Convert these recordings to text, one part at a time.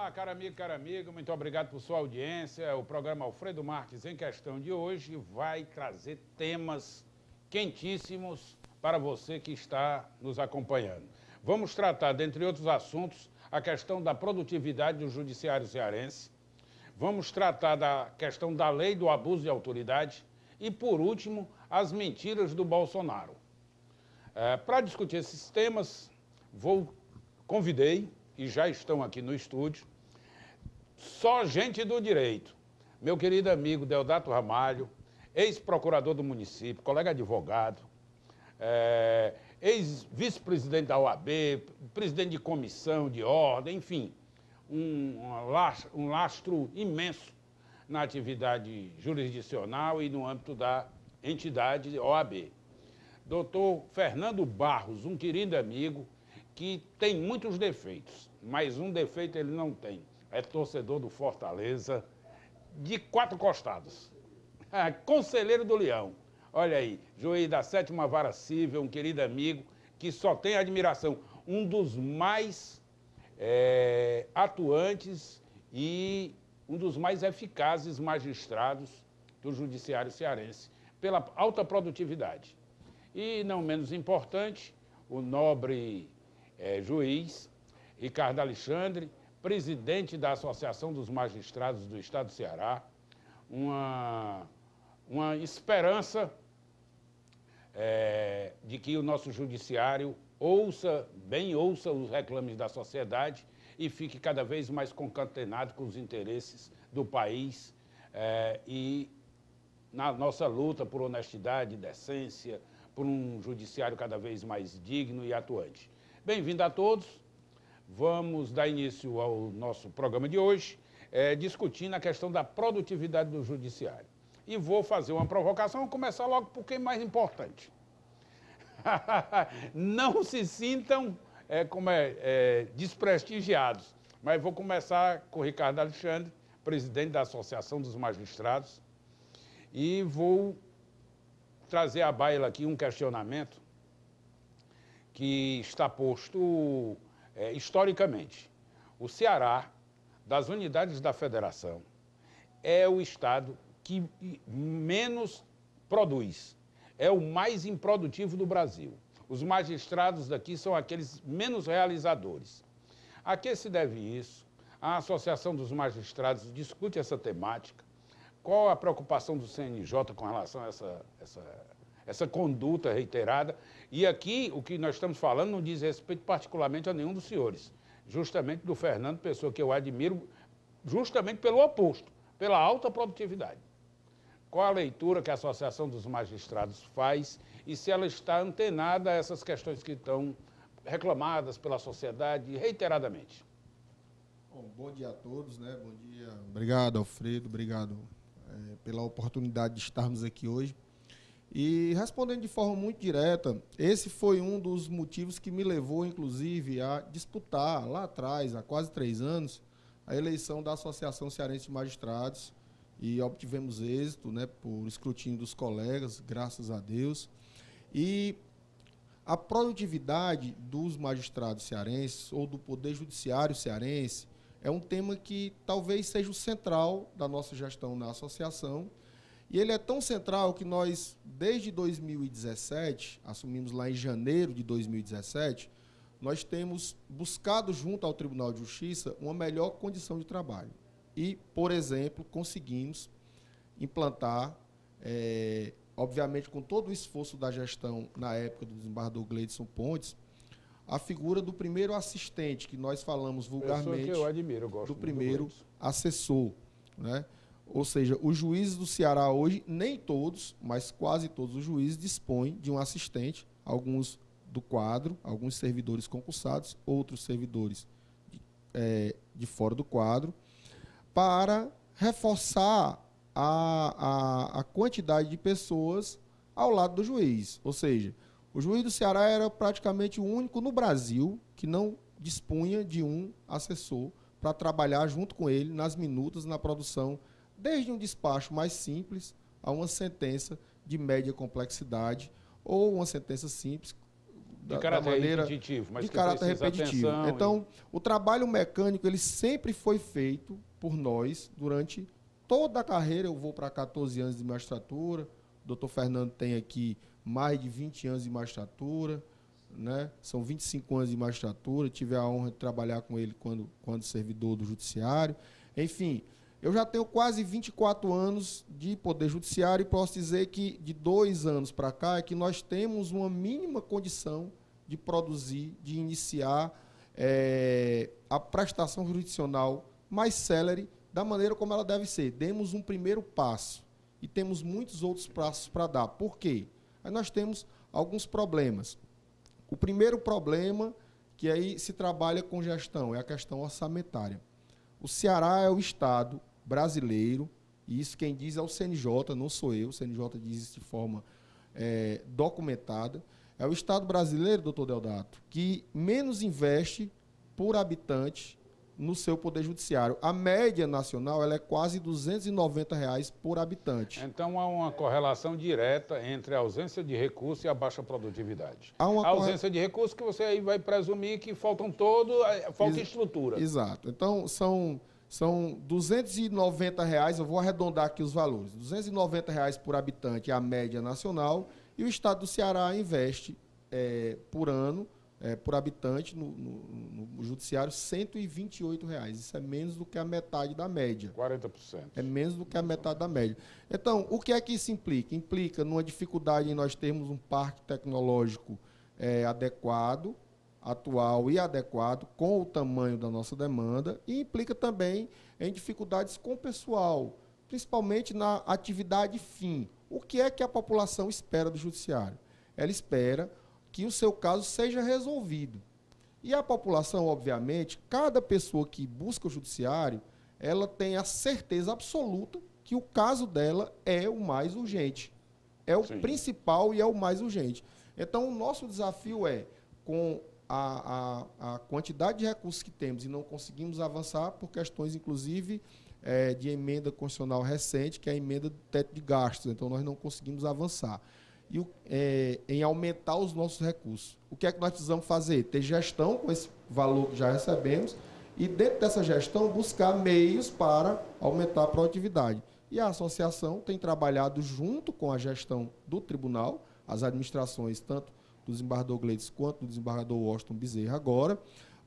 Olá, caro amigo, cara amiga, muito obrigado por sua audiência. O programa Alfredo Marques em Questão de hoje vai trazer temas quentíssimos para você que está nos acompanhando. Vamos tratar, dentre outros assuntos, a questão da produtividade do judiciário cearense. Vamos tratar da questão da lei do abuso de autoridade e, por último, as mentiras do Bolsonaro. Para discutir esses temas, convidei, e já estão aqui no estúdio, só gente do direito. Meu querido amigo Deodato Ramalho, ex-procurador do município, colega advogado, ex-vice-presidente da OAB, presidente de comissão, de ordem, enfim, um lastro imenso na atividade jurisdicional e no âmbito da entidade OAB. Doutor Fernando Barros, um querido amigo, que tem muitos defeitos, mas um defeito ele não tem. É torcedor do Fortaleza, de 4 costados. Conselheiro do Leão. Olha aí, juiz da 7ª Vara Civil, um querido amigo, que só tem admiração. Um dos mais atuantes e um dos mais eficazes magistrados do judiciário cearense, pela alta produtividade. E, não menos importante, o nobre juiz Ricardo Alexandre, presidente da Associação dos Magistrados do Estado do Ceará, uma esperança de que o nosso judiciário ouça os reclames da sociedade e fique cada vez mais concatenado com os interesses do país e na nossa luta por honestidade e decência, por um judiciário cada vez mais digno e atuante. Bem-vindo a todos. Vamos dar início ao nosso programa de hoje, discutindo a questão da produtividade do judiciário. E vou fazer uma provocação, vou começar logo por quem é mais importante. Não se sintam desprestigiados, mas vou começar com o Ricardo Alexandre, presidente da Associação dos Magistrados, e vou trazer à baila aqui um questionamento que está posto historicamente. O Ceará, das unidades da federação, é o estado que menos produz, é o mais improdutivo do Brasil. Os magistrados daqui são aqueles menos realizadores. A que se deve isso? A Associação dos Magistrados discute essa temática. Qual a preocupação do CNJ com relação a essa conduta reiterada? E aqui, o que nós estamos falando não diz respeito particularmente a nenhum dos senhores, justamente do Fernando, pessoa que eu admiro justamente pelo oposto, pela alta produtividade. Qual a leitura que a Associação dos Magistrados faz e se ela está antenada a essas questões que estão reclamadas pela sociedade reiteradamente? Bom dia a todos, né? Bom dia. Obrigado, Alfredo, obrigado pela oportunidade de estarmos aqui hoje. E respondendo de forma muito direta, esse foi um dos motivos que me levou, inclusive, a disputar lá atrás, há quase 3 anos, a eleição da Associação Cearense de Magistrados, e obtivemos êxito, né, por escrutínio dos colegas, graças a Deus. E a produtividade dos magistrados cearenses, ou do Poder Judiciário cearense, é um tema que talvez seja o central da nossa gestão na associação. E ele é tão central que nós, desde 2017, assumimos lá em janeiro de 2017, nós temos buscado junto ao Tribunal de Justiça uma melhor condição de trabalho. E, por exemplo, conseguimos implantar, obviamente com todo o esforço da gestão na época do desembargador Gleidson Pontes, a figura do primeiro assistente, que nós falamos vulgarmente, que eu admiro, eu gosto do primeiro assessor, né? Ou seja, os juízes do Ceará hoje, nem todos, mas quase todos os juízes dispõem de um assistente, alguns do quadro, alguns servidores concursados, outros servidores de fora do quadro, para reforçar a quantidade de pessoas ao lado do juiz. Ou seja, o juiz do Ceará era praticamente o único no Brasil que não dispunha de um assessor para trabalhar junto com ele nas minutas, na produção, desde um despacho mais simples a uma sentença de média complexidade ou uma sentença simples de caráter repetitivo, mas de caráter repetitivo. Atenção então, o trabalho mecânico ele sempre foi feito por nós durante toda a carreira. Eu vou para 14 anos de magistratura, o doutor Fernando tem aqui mais de 20 anos de magistratura, né? São 25 anos de magistratura, tive a honra de trabalhar com ele quando servidor do judiciário. Enfim, eu já tenho quase 24 anos de poder judiciário e posso dizer que de 2 anos para cá é que nós temos uma mínima condição de produzir, de iniciar a prestação jurisdicional mais célere da maneira como ela deve ser. Demos um primeiro passo e temos muitos outros passos para dar. Por quê? Aí nós temos alguns problemas. O primeiro problema, que aí se trabalha com gestão, é a questão orçamentária. O Ceará é o estado brasileiro, e isso quem diz é o CNJ, não sou eu, o CNJ diz isso de forma documentada, é o estado brasileiro, doutor Deodato, que menos investe por habitante no seu poder judiciário. A média nacional ela é quase R$ 290 por habitante. Então, há uma correlação direta entre a ausência de recursos e a baixa produtividade. A ausência de recursos que você aí vai presumir que falta estrutura. Exato. Então, são R$ 290, eu vou arredondar aqui os valores, R$ 290 por habitante é a média nacional, e o estado do Ceará investe por ano, por habitante no judiciário, R$ 128. Isso é menos do que a metade da média. 40%. É menos do que a metade da média. Então, o que é que isso implica? Implica numa dificuldade em nós termos um parque tecnológico adequado, atual e adequado, com o tamanho da nossa demanda, e implica também em dificuldades com o pessoal, principalmente na atividade fim. O que é que a população espera do judiciário? Ela espera que o seu caso seja resolvido. E a população, obviamente, cada pessoa que busca o judiciário, ela tem a certeza absoluta que o caso dela é o mais urgente. É o principal e é o mais urgente. Então, o nosso desafio com a quantidade de recursos que temos e não conseguimos avançar por questões, inclusive, de emenda constitucional recente, que é a emenda do teto de gastos. Então, nós não conseguimos avançar. Em aumentar os nossos recursos. O que é que nós precisamos fazer? Ter gestão com esse valor que já recebemos e, dentro dessa gestão, buscar meios para aumentar a produtividade. E a associação tem trabalhado junto com a gestão do tribunal, as administrações, tanto do desembargador Gleides quanto do desembargador Washington Bezerra agora,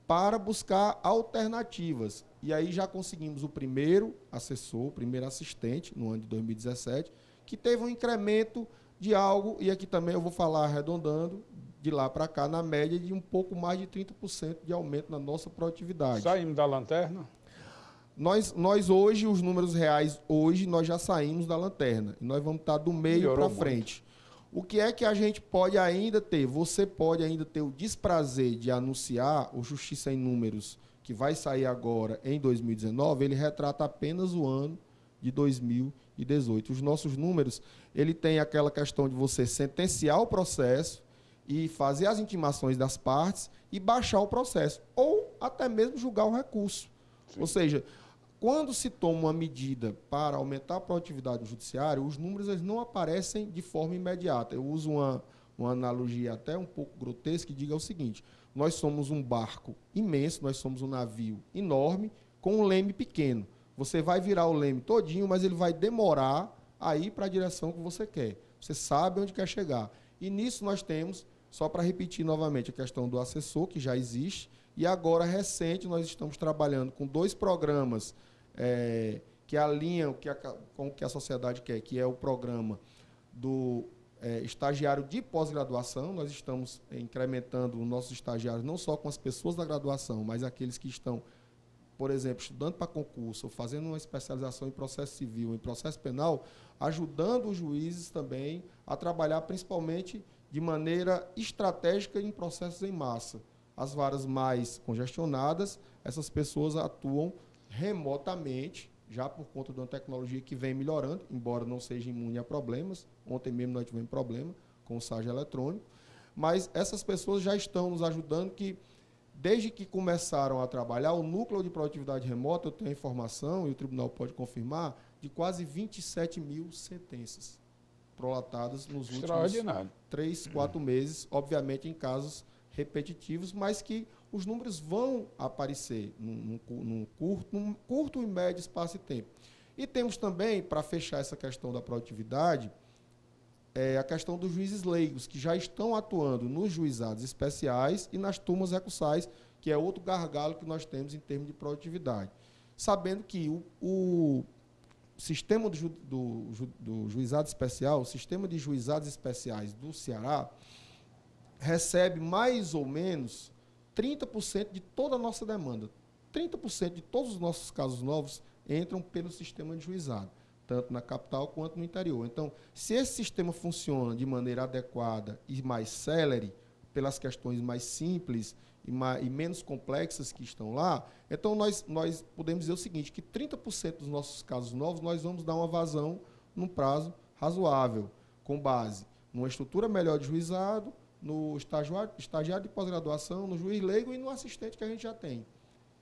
para buscar alternativas. E aí já conseguimos o primeiro assessor, o primeiro assistente, no ano de 2017, que teve um incremento de algo, e aqui também eu vou falar arredondando, de lá para cá, na média de um pouco mais de 30% de aumento na nossa produtividade. Saímos da lanterna? Nós hoje, os números reais, hoje nós já saímos da lanterna. E nós vamos estar do meio para frente. O que é que a gente pode ainda ter? Você pode ainda ter o desprazer de anunciar o Justiça em Números, que vai sair agora em 2019, ele retrata apenas o ano de 2018. Os nossos números, ele tem aquela questão de você sentenciar o processo e fazer as intimações das partes e baixar o processo, ou até mesmo julgar o recurso. Sim. Ou seja, quando se toma uma medida para aumentar a produtividade do judiciário, os números eles não aparecem de forma imediata. Eu uso uma analogia até um pouco grotesca que diga o seguinte: nós somos um barco imenso, nós somos um navio enorme com um leme pequeno. Você vai virar o leme todinho, mas ele vai demorar a ir para a direção que você quer. Você sabe onde quer chegar. E nisso nós temos, só para repetir novamente, a questão do assessor, que já existe, e agora, recente, nós estamos trabalhando com 2 programas que alinham com o que a sociedade quer, que é o programa do estagiário de pós-graduação. Nós estamos incrementando os nossos estagiários, não só com as pessoas da graduação, mas aqueles que estão, por exemplo, estudando para concurso, ou fazendo uma especialização em processo civil, em processo penal, ajudando os juízes também a trabalhar principalmente de maneira estratégica em processos em massa. As varas mais congestionadas, essas pessoas atuam remotamente, já por conta de uma tecnologia que vem melhorando, embora não seja imune a problemas. Ontem mesmo nós tivemos problema com o SAG eletrônico, mas essas pessoas já estão nos ajudando, que desde que começaram a trabalhar, o núcleo de produtividade remota, eu tenho a informação, e o tribunal pode confirmar, de quase 27 mil sentenças. prolatadas nos últimos 3, 4 meses, obviamente em casos repetitivos, mas que os números vão aparecer num curto e médio espaço de tempo. E temos também, para fechar essa questão da produtividade, a questão dos juízes leigos, que já estão atuando nos juizados especiais e nas turmas recursais, que é outro gargalo que nós temos em termos de produtividade. Sabendo que o sistema do juizado especial, o sistema de juizados especiais do Ceará, recebe mais ou menos 30% de toda a nossa demanda. 30% de todos os nossos casos novos entram pelo sistema de juizado, tanto na capital quanto no interior. Então, se esse sistema funciona de maneira adequada e mais célere, pelas questões mais simples e menos complexas que estão lá, então nós podemos dizer o seguinte, que 30% dos nossos casos novos nós vamos dar uma vazão num prazo razoável, com base numa estrutura melhor de juizado, no estagiário de pós-graduação, no juiz leigo e no assistente que a gente já tem.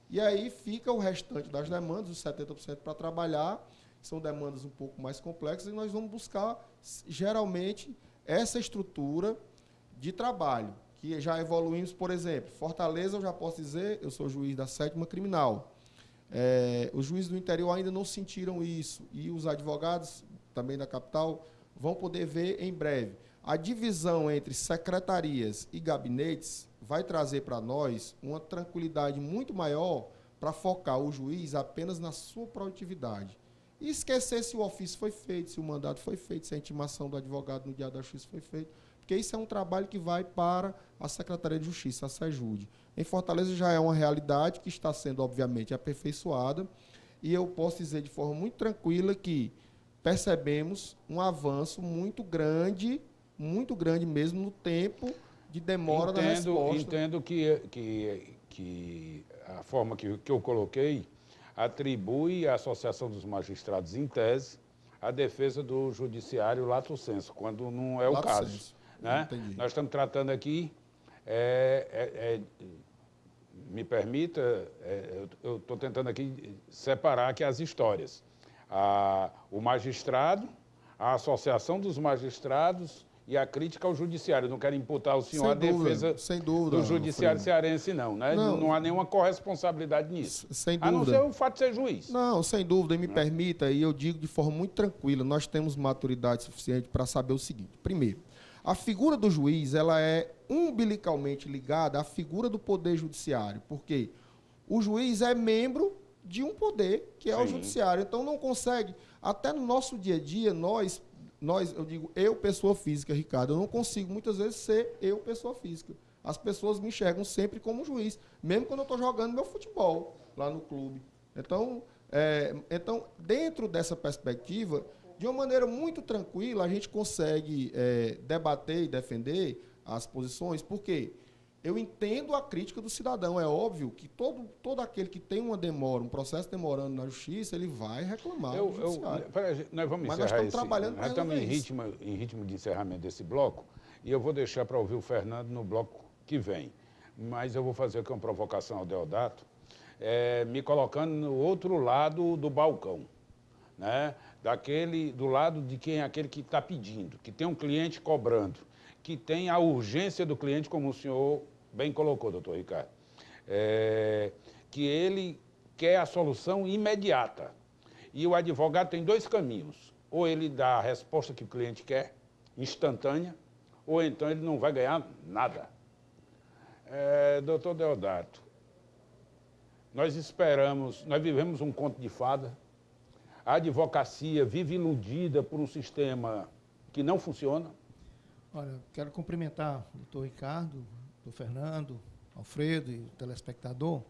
E aí fica o restante das demandas, os 70% para trabalhar, são demandas um pouco mais complexas, e nós vamos buscar, geralmente, essa estrutura de trabalho, que já evoluímos, por exemplo, Fortaleza, eu já posso dizer, eu sou juiz da 7ª Criminal. Os juízes do interior ainda não sentiram isso, e os advogados, também da capital, vão poder ver em breve. A divisão entre secretarias e gabinetes vai trazer para nós uma tranquilidade muito maior para focar o juiz apenas na sua produtividade. E esquecer se o ofício foi feito, se o mandato foi feito, se a intimação do advogado no dia da justiça foi feita, porque isso é um trabalho que vai para a Secretaria de Justiça, a SEJUD. Em Fortaleza já é uma realidade que está sendo, obviamente, aperfeiçoada, e eu posso dizer de forma muito tranquila que percebemos um avanço muito grande mesmo no tempo de demora na resposta. Entendo que a forma que eu coloquei atribui à Associação dos Magistrados, em tese, a defesa do judiciário lato sensu, quando não é o caso. Né? Nós estamos tratando aqui, me permita, eu estou tentando aqui separar aqui as histórias. O magistrado, a Associação dos Magistrados e a crítica ao judiciário. Não quero imputar ao senhor a defesa do judiciário cearense, não, né? Não há nenhuma corresponsabilidade nisso. Sem dúvida. A não ser o fato de ser juiz. Não, sem dúvida. E me permita, e eu digo de forma muito tranquila, nós temos maturidade suficiente para saber o seguinte. Primeiro, a figura do juiz ela é umbilicalmente ligada à figura do poder judiciário, porque o juiz é membro de um poder, que é o judiciário. Então, não consegue, até no nosso dia a dia, eu digo, eu, pessoa física, Ricardo, eu não consigo muitas vezes ser eu, pessoa física. As pessoas me enxergam sempre como juiz, mesmo quando eu estou jogando meu futebol lá no clube. Então, dentro dessa perspectiva, de uma maneira muito tranquila, a gente consegue debater e defender as posições, porque eu entendo a crítica do cidadão. É óbvio que todo aquele que tem uma demora, um processo demorando na justiça, ele vai reclamar do judiciário. Nós vamos encerrar. Mas nós estamos trabalhando para resolver isso. Nós estamos em ritmo de encerramento desse bloco, e eu vou deixar para ouvir o Fernando no bloco que vem. Mas eu vou fazer aqui uma provocação ao Deodato, me colocando no outro lado do balcão, né? Do lado de quem é aquele que está pedindo, que tem um cliente cobrando, que tem a urgência do cliente, como o senhor bem colocou, doutor Ricardo, que ele quer a solução imediata. E o advogado tem dois caminhos. Ou ele dá a resposta que o cliente quer, instantânea, ou então ele não vai ganhar nada. Doutor Deodato, nós vivemos um conto de fada. A advocacia vive iludida por um sistema que não funciona. Olha, quero cumprimentar o doutor Ricardo, o Fernando, Alfredo e o telespectador.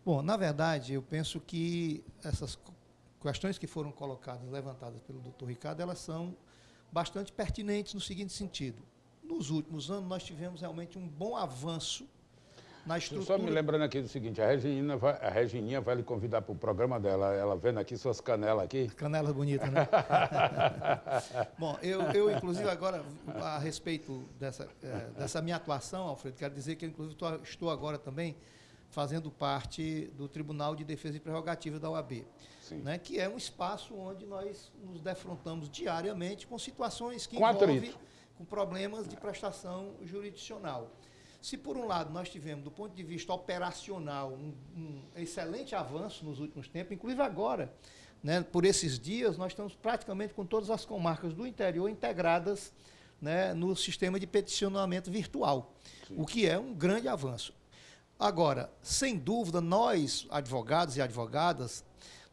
Bom, na verdade, eu penso que essas questões que foram colocadas, levantadas pelo doutor Ricardo, elas são bastante pertinentes no seguinte sentido. Nos últimos anos, nós tivemos realmente um bom avanço na estrutura... Só me lembrando aqui do seguinte, a Regininha vai lhe convidar para o programa dela, ela vendo aqui suas canelas aqui. Canelas bonitas, né? Bom, eu inclusive agora, a respeito dessa minha atuação, Alfredo, quero dizer que eu inclusive estou agora também fazendo parte do Tribunal de Defesa e Prerrogativa da OAB, né, que é um espaço onde nós nos defrontamos diariamente com situações que envolvem com problemas de prestação jurisdicional. Se, por um lado, nós tivemos, do ponto de vista operacional, um excelente avanço nos últimos tempos, inclusive agora, né, por esses dias, nós estamos praticamente com todas as comarcas do interior integradas, né, no sistema de peticionamento virtual, o que é um grande avanço. Agora, sem dúvida, nós, advogados e advogadas,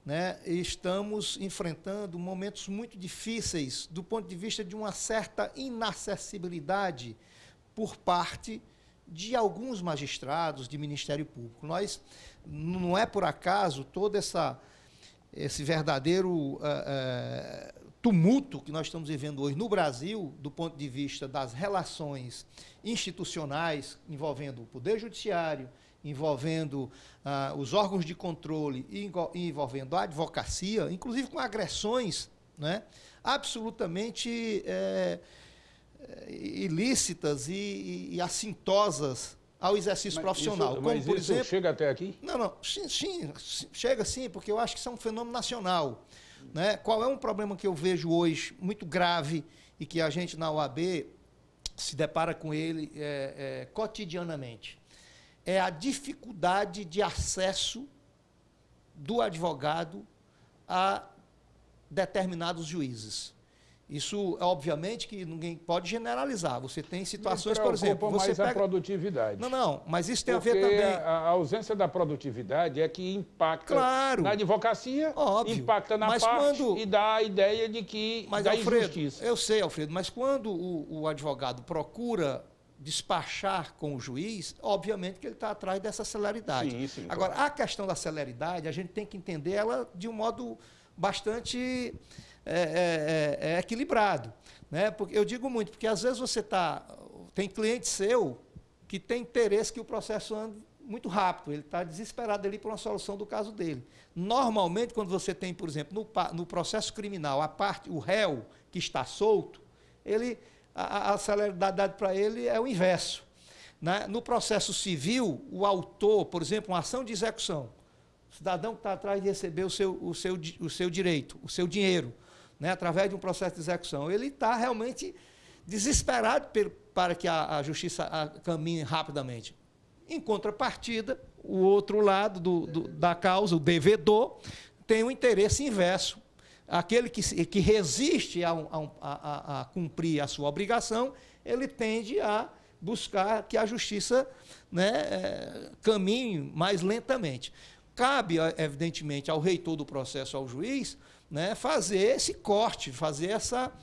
né, estamos enfrentando momentos muito difíceis do ponto de vista de uma certa inacessibilidade por parte de alguns magistrados de Ministério Público. Nós, não é por acaso, todo esse verdadeiro tumulto que nós estamos vivendo hoje no Brasil, do ponto de vista das relações institucionais envolvendo o Poder Judiciário, envolvendo os órgãos de controle e envolvendo a advocacia, inclusive com agressões, né, absolutamente ilícitas e assintosas ao exercício profissional. Como, por exemplo, chega até aqui? Não, sim, chega sim, porque eu acho que isso é um fenômeno nacional. Né? Qual é um problema que eu vejo hoje muito grave e que a gente na OAB se depara com ele cotidianamente? É a dificuldade de acesso do advogado a determinados juízes. Isso, obviamente, que ninguém pode generalizar. Você tem situações, por exemplo... Você pega a produtividade. Não, mas isso tem a ver também... a ausência da produtividade é que impacta na advocacia, impacta na parte e dá a ideia de que dá injustiça. Eu sei, Alfredo, mas quando o advogado procura despachar com o juiz, obviamente que ele está atrás dessa celeridade. Sim, agora, a questão da celeridade, a gente tem que entender ela de um modo bastante... equilibrado, né? Porque eu digo muito, porque às vezes você tem cliente seu que tem interesse que o processo ande muito rápido, ele está desesperado ali por uma solução do caso dele. Normalmente, quando você tem, por exemplo, no processo criminal, o réu que está solto, a celeridade para ele é o inverso, né? No processo civil, o autor, por exemplo, uma ação de execução, o cidadão que está atrás de receber o seu direito, o seu dinheiro, né, através de um processo de execução, ele está realmente desesperado para que a justiça caminhe rapidamente. Em contrapartida, o outro lado da causa, o devedor, tem um interesse inverso. Aquele que resiste a cumprir a sua obrigação, ele tende a buscar que a justiça, né, caminhe mais lentamente. Cabe, evidentemente, ao reitor do processo, ao juiz, né, fazer esse corte, fazer essa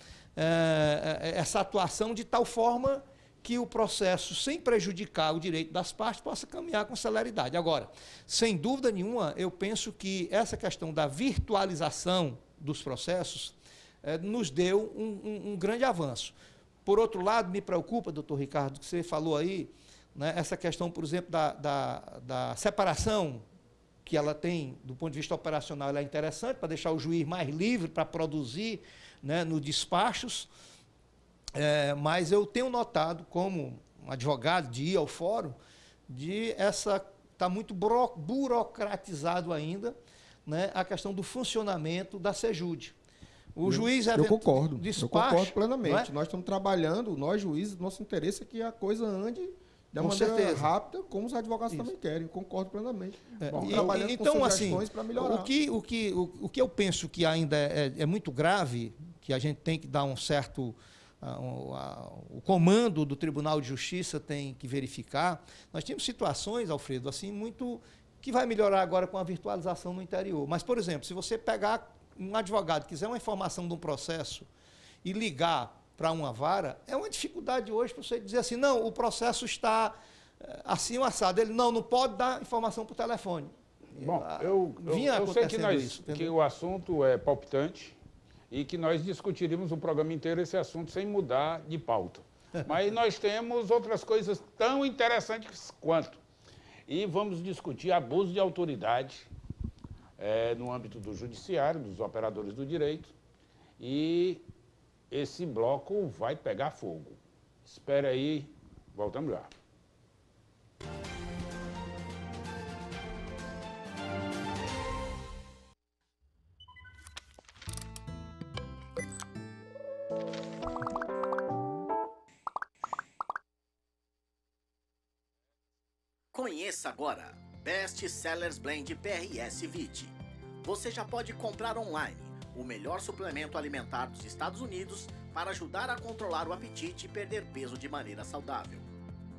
atuação de tal forma que o processo, sem prejudicar o direito das partes, possa caminhar com celeridade. Agora, sem dúvida nenhuma, eu penso que essa questão da virtualização dos processos nos deu um grande avanço. Por outro lado, me preocupa, doutor Ricardo, que você falou aí, né, essa questão, por exemplo, da separação que ela tem, do ponto de vista operacional, ela é interessante para deixar o juiz mais livre para produzir, né, nos despachos, mas eu tenho notado, como um advogado, de ir ao fórum, está muito burocratizado ainda, né, a questão do funcionamento da CEJUDE. O juiz... Eu concordo plenamente. Nós estamos trabalhando, nós juízes, nosso interesse é que a coisa ande de uma maneira rápida, como os advogados também querem. Concordo plenamente. Trabalhando então, com sugestões para melhorar. O que eu penso que ainda é muito grave, que a gente tem que dar um certo... o comando do Tribunal de Justiça tem que verificar. Nós temos situações, Alfredo, assim, muito... que vai melhorar agora com a virtualização no interior. Mas, por exemplo, se você pegar um advogado, quiser uma informação de um processo e ligar para uma vara, é uma dificuldade hoje para você dizer assim, não, o processo está assim o assado. Ele não pode dar informação por telefone. Bom, eu sei que o assunto é palpitante e que nós discutiríamos o programa inteiro esse assunto sem mudar de pauta. Mas nós temos outras coisas tão interessantes quanto. E vamos discutir abuso de autoridade no âmbito do judiciário, dos operadores do direito, e esse bloco vai pegar fogo. Espera aí, voltamos já. Conheça agora Best Sellers Blend PRS Vit. Você já pode comprar online o melhor suplemento alimentar dos Estados Unidos para ajudar a controlar o apetite e perder peso de maneira saudável.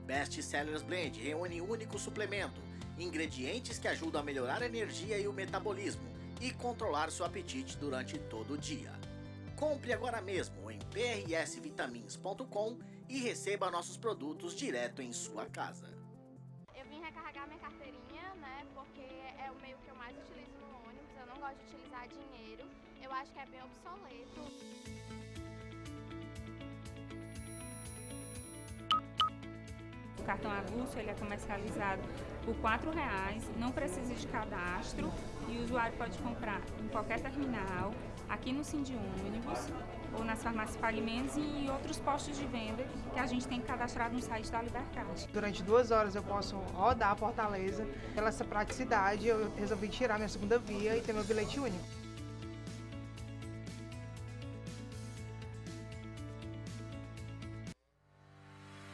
Best Sellers Blend reúne um único suplemento, ingredientes que ajudam a melhorar a energia e o metabolismo e controlar seu apetite durante todo o dia. Compre agora mesmo em prsvitamins.com e receba nossos produtos direto em sua casa. Eu vim recarregar minha carteirinha, né, porque é o meio que eu mais utilizo no ônibus. Eu não gosto de utilizar dinheiro, eu acho que é bem obsoleto. O cartão avulso ele é comercializado por R$4, não precisa de cadastro e o usuário pode comprar em qualquer terminal, aqui no Sindônibus ou nas farmácias Pague Menos e em outros postos de venda que a gente tem cadastrado no site da Libercard. Durante 2 horas eu posso rodar a Fortaleza. Pela essa praticidade eu resolvi tirar minha segunda via e ter meu bilhete único.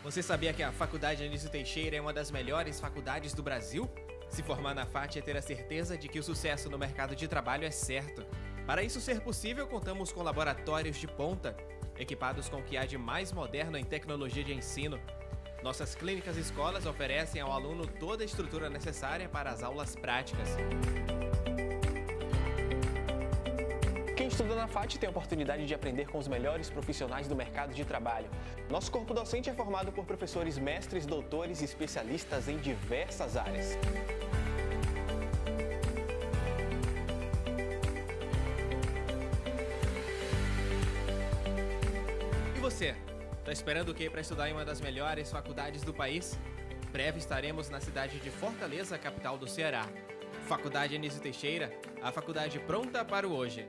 Você sabia que a Faculdade Anísio Teixeira é uma das melhores faculdades do Brasil? Se formar na FAT é ter a certeza de que o sucesso no mercado de trabalho é certo. Para isso ser possível, contamos com laboratórios de ponta, equipados com o que há de mais moderno em tecnologia de ensino. Nossas clínicas e escolas oferecem ao aluno toda a estrutura necessária para as aulas práticas. Quem estuda na FAT tem a oportunidade de aprender com os melhores profissionais do mercado de trabalho. Nosso corpo docente é formado por professores mestres, doutores e especialistas em diversas áreas. E você? Tá esperando o quê para estudar em uma das melhores faculdades do país? Breve estaremos na cidade de Fortaleza, capital do Ceará. Faculdade Anísio Teixeira, a faculdade pronta para o hoje.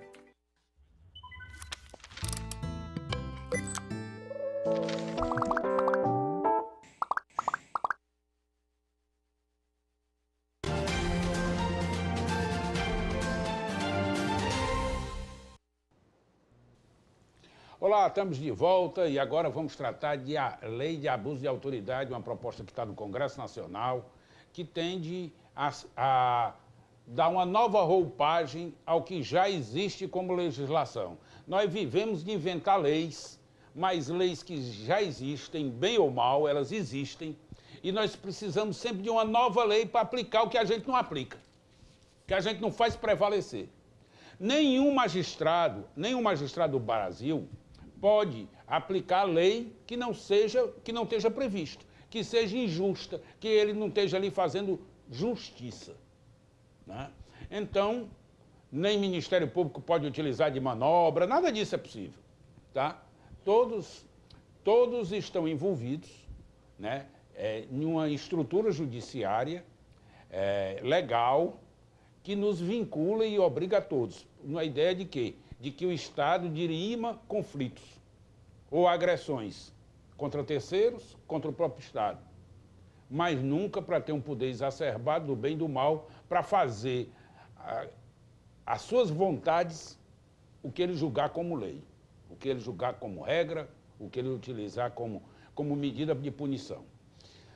Olá, estamos de volta e agora vamos tratar de a Lei de Abuso de Autoridade, uma proposta que está no Congresso Nacional, que tende a dar uma nova roupagem ao que já existe como legislação. Nós vivemos de inventar leis, mas leis que já existem, bem ou mal, elas existem, e nós precisamos sempre de uma nova lei para aplicar o que a gente não aplica, que a gente não faz prevalecer. Nenhum magistrado do Brasil pode aplicar lei que não esteja previsto, que seja injusta, que ele não esteja ali fazendo justiça, né? Então, nem Ministério Público pode utilizar de manobra, nada disso é possível, tá? Todos estão envolvidos, né, em uma estrutura judiciária legal que nos vincula e obriga a todos, na ideia de quê? De que o Estado dirima conflitos ou agressões contra terceiros, contra o próprio Estado, mas nunca para ter um poder exacerbado do bem e do mal, para fazer as suas vontades o que ele julgar como lei, o que ele julgar como regra, o que ele utilizar como medida de punição.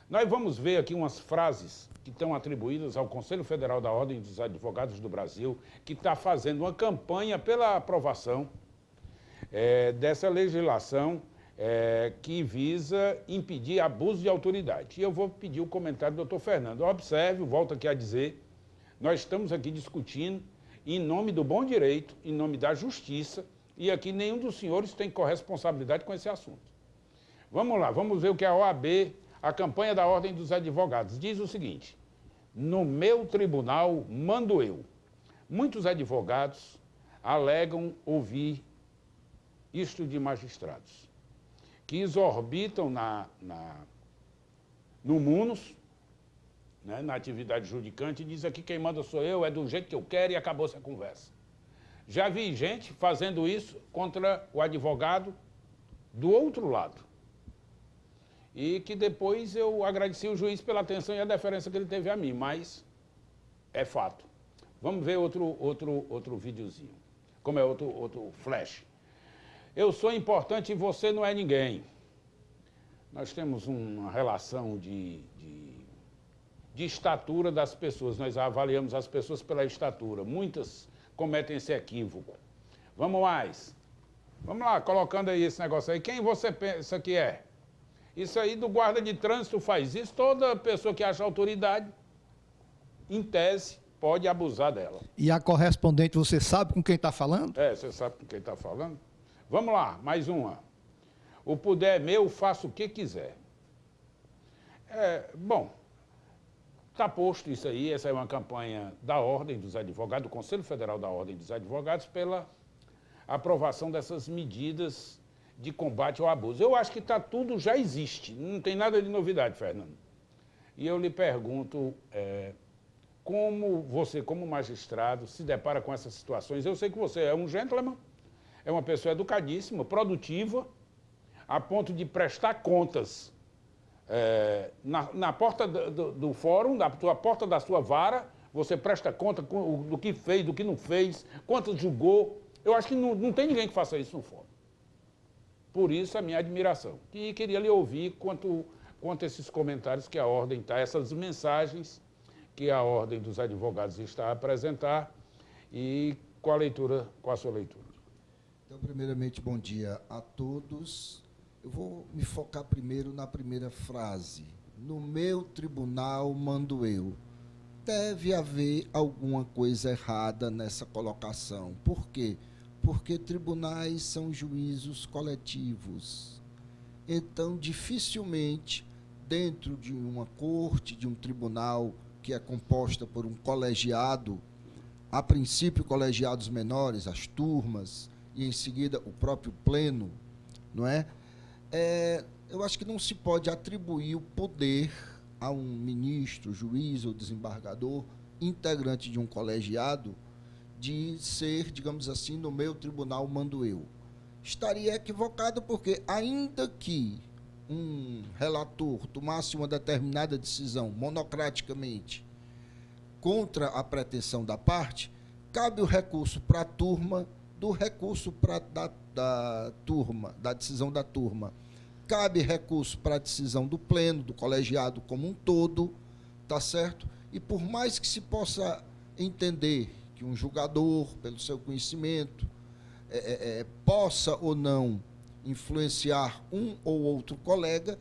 Nós vamos ver aqui umas frases que estão atribuídas ao Conselho Federal da Ordem dos Advogados do Brasil, que está fazendo uma campanha pela aprovação dessa legislação que visa impedir abuso de autoridade. E eu vou pedir o comentário do doutor Fernando. Observe, volto aqui a dizer, nós estamos aqui discutindo em nome do bom direito, em nome da justiça, e aqui nenhum dos senhores tem corresponsabilidade com esse assunto. Vamos lá, vamos ver o que a OAB, a campanha da Ordem dos Advogados, diz o seguinte: no meu tribunal mando eu. Muitos advogados alegam ouvir isto de magistrados, que exorbitam no munus, né, na atividade judicante, e diz aqui quem manda sou eu, é do jeito que eu quero e acabou-se a conversa. Já vi gente fazendo isso contra o advogado do outro lado. E que depois eu agradeci o juiz pela atenção e a deferência que ele teve a mim, mas é fato. Vamos ver outro videozinho, como é outro flash. Eu sou importante e você não é ninguém. Nós temos uma relação de de estatura das pessoas. Nós avaliamos as pessoas pela estatura. Muitas cometem esse equívoco. Vamos mais. Vamos lá, colocando aí esse negócio aí. Quem você pensa que é? Isso aí do guarda de trânsito faz isso. Toda pessoa que acha autoridade, em tese, pode abusar dela. E a correspondente, você sabe com quem está falando? É, você sabe com quem está falando? Vamos lá, mais uma. O poder é meu, faço o que quiser. Bom, está posto isso aí. Essa é uma campanha da Ordem dos Advogados, do Conselho Federal da Ordem dos Advogados, pela aprovação dessas medidas de combate ao abuso. Eu acho que tudo já existe, não tem nada de novidade, Fernando. E eu lhe pergunto, como você, como magistrado, se depara com essas situações? Eu sei que você é um gentleman, é uma pessoa educadíssima, produtiva, a ponto de prestar contas na porta do fórum, na porta da sua vara, você presta conta do que fez, do que não fez, quantos julgou. Eu acho que não tem ninguém que faça isso no fórum. Por isso, a minha admiração. E queria lhe ouvir quanto a esses comentários que a Ordem está, essas mensagens que a Ordem dos Advogados está a apresentar e qual a sua leitura. Então, primeiramente, bom dia a todos. Eu vou me focar primeiro na primeira frase. No meu tribunal mando eu. Deve haver alguma coisa errada nessa colocação. Por quê? Porque tribunais são juízos coletivos. Então, dificilmente, dentro de uma corte, de um tribunal que é composta por um colegiado, a princípio colegiados menores, as turmas, e em seguida o próprio pleno, não é? Eu acho que não se pode atribuir o poder a um ministro, juiz ou desembargador, integrante de um colegiado, de ser, digamos assim, no meu tribunal mando eu. Estaria equivocado porque, ainda que um relator tomasse uma determinada decisão monocraticamente contra a pretensão da parte, cabe o recurso para a turma, do recurso da decisão da turma. Cabe recurso para a decisão do pleno, do colegiado como um todo, tá certo? E por mais que se possa entender que um julgador, pelo seu conhecimento, possa ou não influenciar um ou outro colega,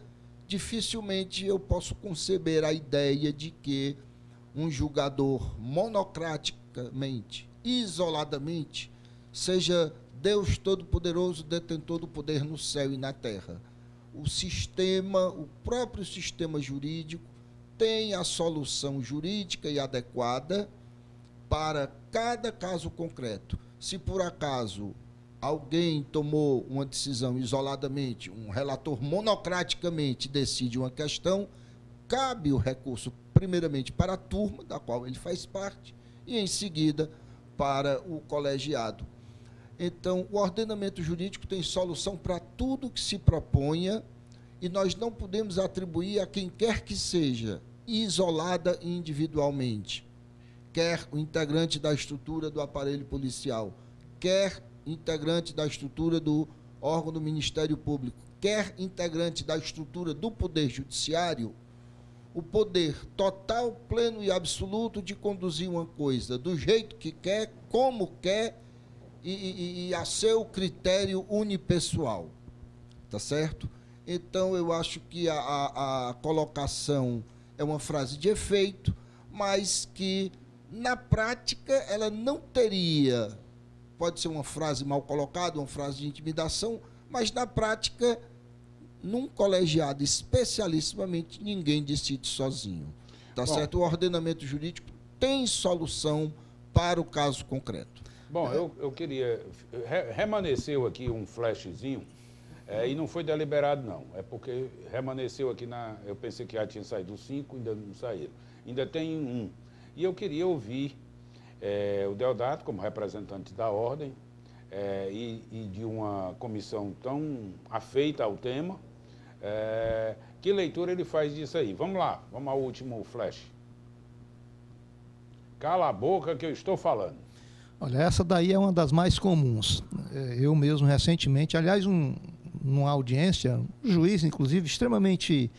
dificilmente eu posso conceber a ideia de que um julgador monocraticamente, isoladamente, seja Deus Todo-Poderoso, detentor do poder no céu e na terra. O próprio sistema jurídico tem a solução jurídica e adequada para cada caso concreto. Se por acaso alguém tomou uma decisão isoladamente, um relator monocraticamente decide uma questão, cabe o recurso primeiramente para a turma, da qual ele faz parte, e em seguida para o colegiado. Então, o ordenamento jurídico tem solução para tudo que se proponha e nós não podemos atribuir a quem quer que seja, isolada e individualmente, quer o integrante da estrutura do aparelho policial, quer integrante da estrutura do órgão do Ministério Público, quer integrante da estrutura do Poder Judiciário, o poder total, pleno e absoluto de conduzir uma coisa do jeito que quer, como quer e a seu critério unipessoal. Tá certo? Então, eu acho que a colocação é uma frase de efeito, mas que, na prática, ela não teria... Pode ser uma frase mal colocada, uma frase de intimidação, mas, na prática, num colegiado especialissimamente, ninguém decide sozinho. Tá certo? O ordenamento jurídico tem solução para o caso concreto. Bom, eu queria... Remanesceu aqui um flashzinho, e não foi deliberado, não. É porque remanesceu aqui eu pensei que já tinha saído 5, ainda não saíram. Ainda tem 1. E eu queria ouvir o Deodato, como representante da Ordem, e de uma comissão tão afeita ao tema, que leitura ele faz disso aí. Vamos lá, vamos ao último flash. Cala a boca que eu estou falando. Olha, essa daí é uma das mais comuns. Eu mesmo, recentemente, aliás, numa audiência, um juiz, inclusive, extremamente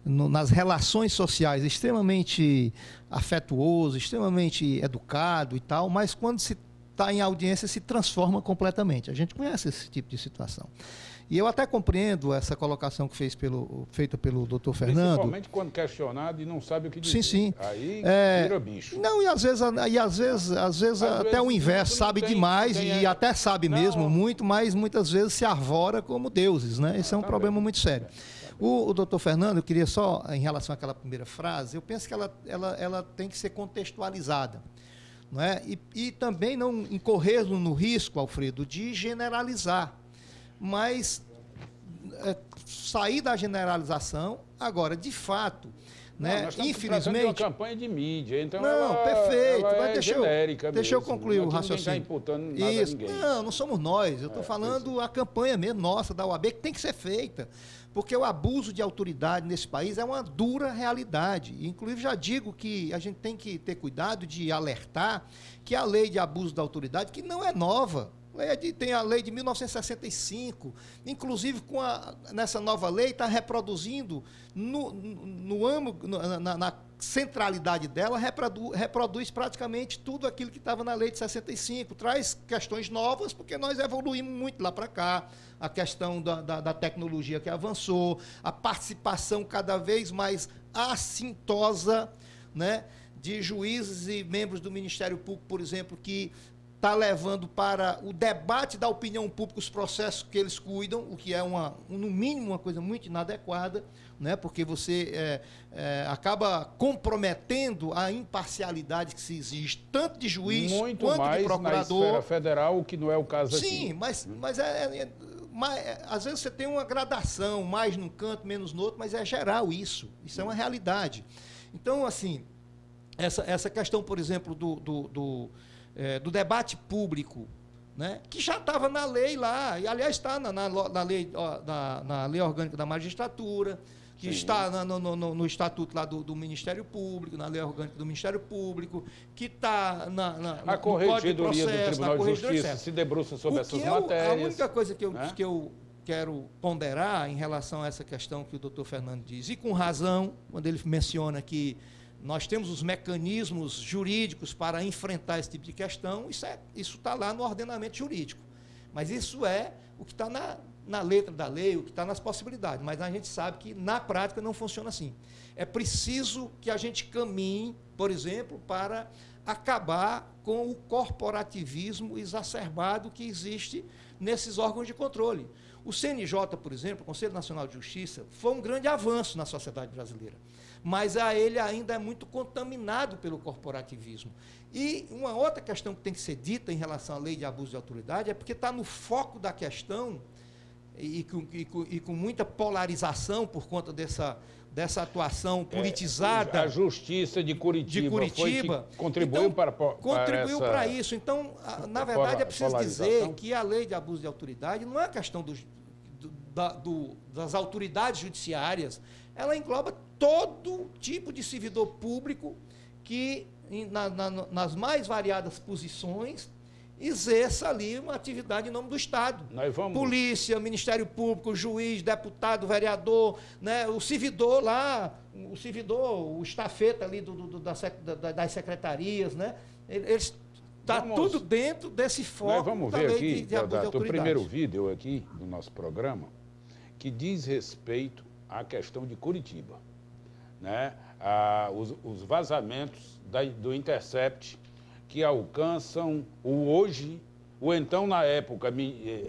nas relações sociais, extremamente afetuoso, extremamente educado e tal, mas quando se está em audiência se transforma completamente. A gente conhece esse tipo de situação. E eu até compreendo essa colocação que feita pelo doutor Fernando. Principalmente quando questionado e não sabe o que dizer. Sim. Aí vira bicho. Não, e às vezes até o inverso, sabe demais e até sabe mesmo muito, mas muitas vezes se arvora como deuses, né? Esse é um problema muito sério. O doutor Fernando, eu queria só, em relação àquela primeira frase, eu penso que ela tem que ser contextualizada. Não é? E também não incorrer no risco, Alfredo, de generalizar. Mas sair da generalização, agora, de fato, né? Infelizmente. Uma campanha de mídia, então perfeito. Ela mas deixa eu concluir o raciocínio. Não está imputando nada a ninguém. Não somos nós. Eu estou falando a campanha mesmo nossa, da UAB, que tem que ser feita. Porque o abuso de autoridade nesse país é uma dura realidade. Inclusive, já digo que a gente tem que ter cuidado de alertar que a lei de abuso da autoridade, que não é nova, tem a lei de 1965, inclusive nessa nova lei está reproduzindo na centralidade dela, reproduz praticamente tudo aquilo que estava na lei de 65, traz questões novas, porque nós evoluímos muito lá para cá, a questão da tecnologia que avançou, a participação cada vez mais assintosa, né, de juízes e membros do Ministério Público, por exemplo, que está levando para o debate da opinião pública os processos que eles cuidam, o que é, no mínimo, uma coisa muito inadequada, né? Porque você acaba comprometendo a imparcialidade que se exige, tanto de juiz muito quanto mais de procurador. Na esfera federal, o que não é o caso aqui. Sim, mas às vezes você tem uma gradação, mais num canto, menos no outro, mas é geral isso é uma realidade. Então, assim, essa questão, por exemplo, do debate público, né, que já estava na lei lá, e aliás está na lei orgânica da magistratura, que está no estatuto lá do Ministério Público, na lei orgânica do Ministério Público, que está a corregedoria do Tribunal de Justiça se debruça sobre essas matérias. A única coisa que eu quero ponderar em relação a essa questão que o doutor Fernando diz, e com razão, quando ele menciona que nós temos os mecanismos jurídicos para enfrentar esse tipo de questão, isso está lá no ordenamento jurídico. Mas isso é o que está na letra da lei, o que está nas possibilidades. Mas a gente sabe que, na prática, não funciona assim. É preciso que a gente caminhe, por exemplo, para acabar com o corporativismo exacerbado que existe nesses órgãos de controle. O CNJ, por exemplo, o Conselho Nacional de Justiça, foi um grande avanço na sociedade brasileira, mas ele ainda é muito contaminado pelo corporativismo. E uma outra questão que tem que ser dita em relação à lei de abuso de autoridade é porque está no foco da questão e com muita polarização por conta dessa atuação politizada. A Justiça de Curitiba foi que contribuiu para isso. Então, na verdade, é preciso dizer que a lei de abuso de autoridade não é questão das autoridades judiciárias, ela engloba todo tipo de servidor público que, nas mais variadas posições, exerça ali uma atividade em nome do Estado. Polícia, Ministério Público, juiz, deputado, vereador, né, o servidor lá, o estafeta ali das secretarias, né, está tudo dentro desse foco. Nós vamos ver aqui, Deodato, o primeiro vídeo aqui do nosso programa, que diz respeito à questão de Curitiba, né? Os vazamentos do Intercept que alcançam o então, na época,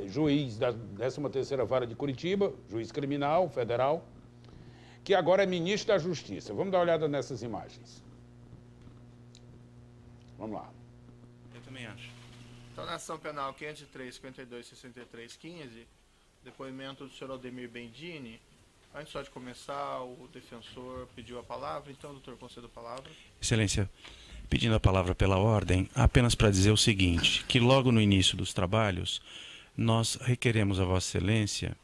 juiz da 13ª Vara de Curitiba, juiz criminal federal, que agora é ministro da Justiça. Vamos dar uma olhada nessas imagens. Vamos lá. Eu também acho. Então, na ação penal 503, 52, 63, 15, depoimento do senhor Aldemir Bendini. Antes só de começar, o defensor pediu a palavra, então, doutor, concedo a palavra. Excelência, pedindo a palavra pela ordem, apenas para dizer o seguinte, que logo no início dos trabalhos, nós requeremos a Vossa Excelência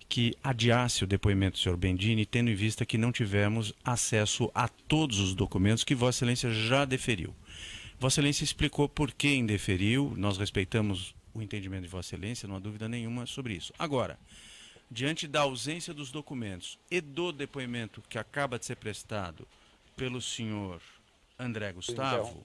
que adiasse o depoimento do senhor Bendini, tendo em vista que não tivemos acesso a todos os documentos que Vossa Excelência já deferiu. Vossa Excelência explicou por que indeferiu, nós respeitamos o entendimento de Vossa Excelência, não há dúvida nenhuma sobre isso. Agora, diante da ausência dos documentos e do depoimento que acaba de ser prestado pelo senhor André Gustavo,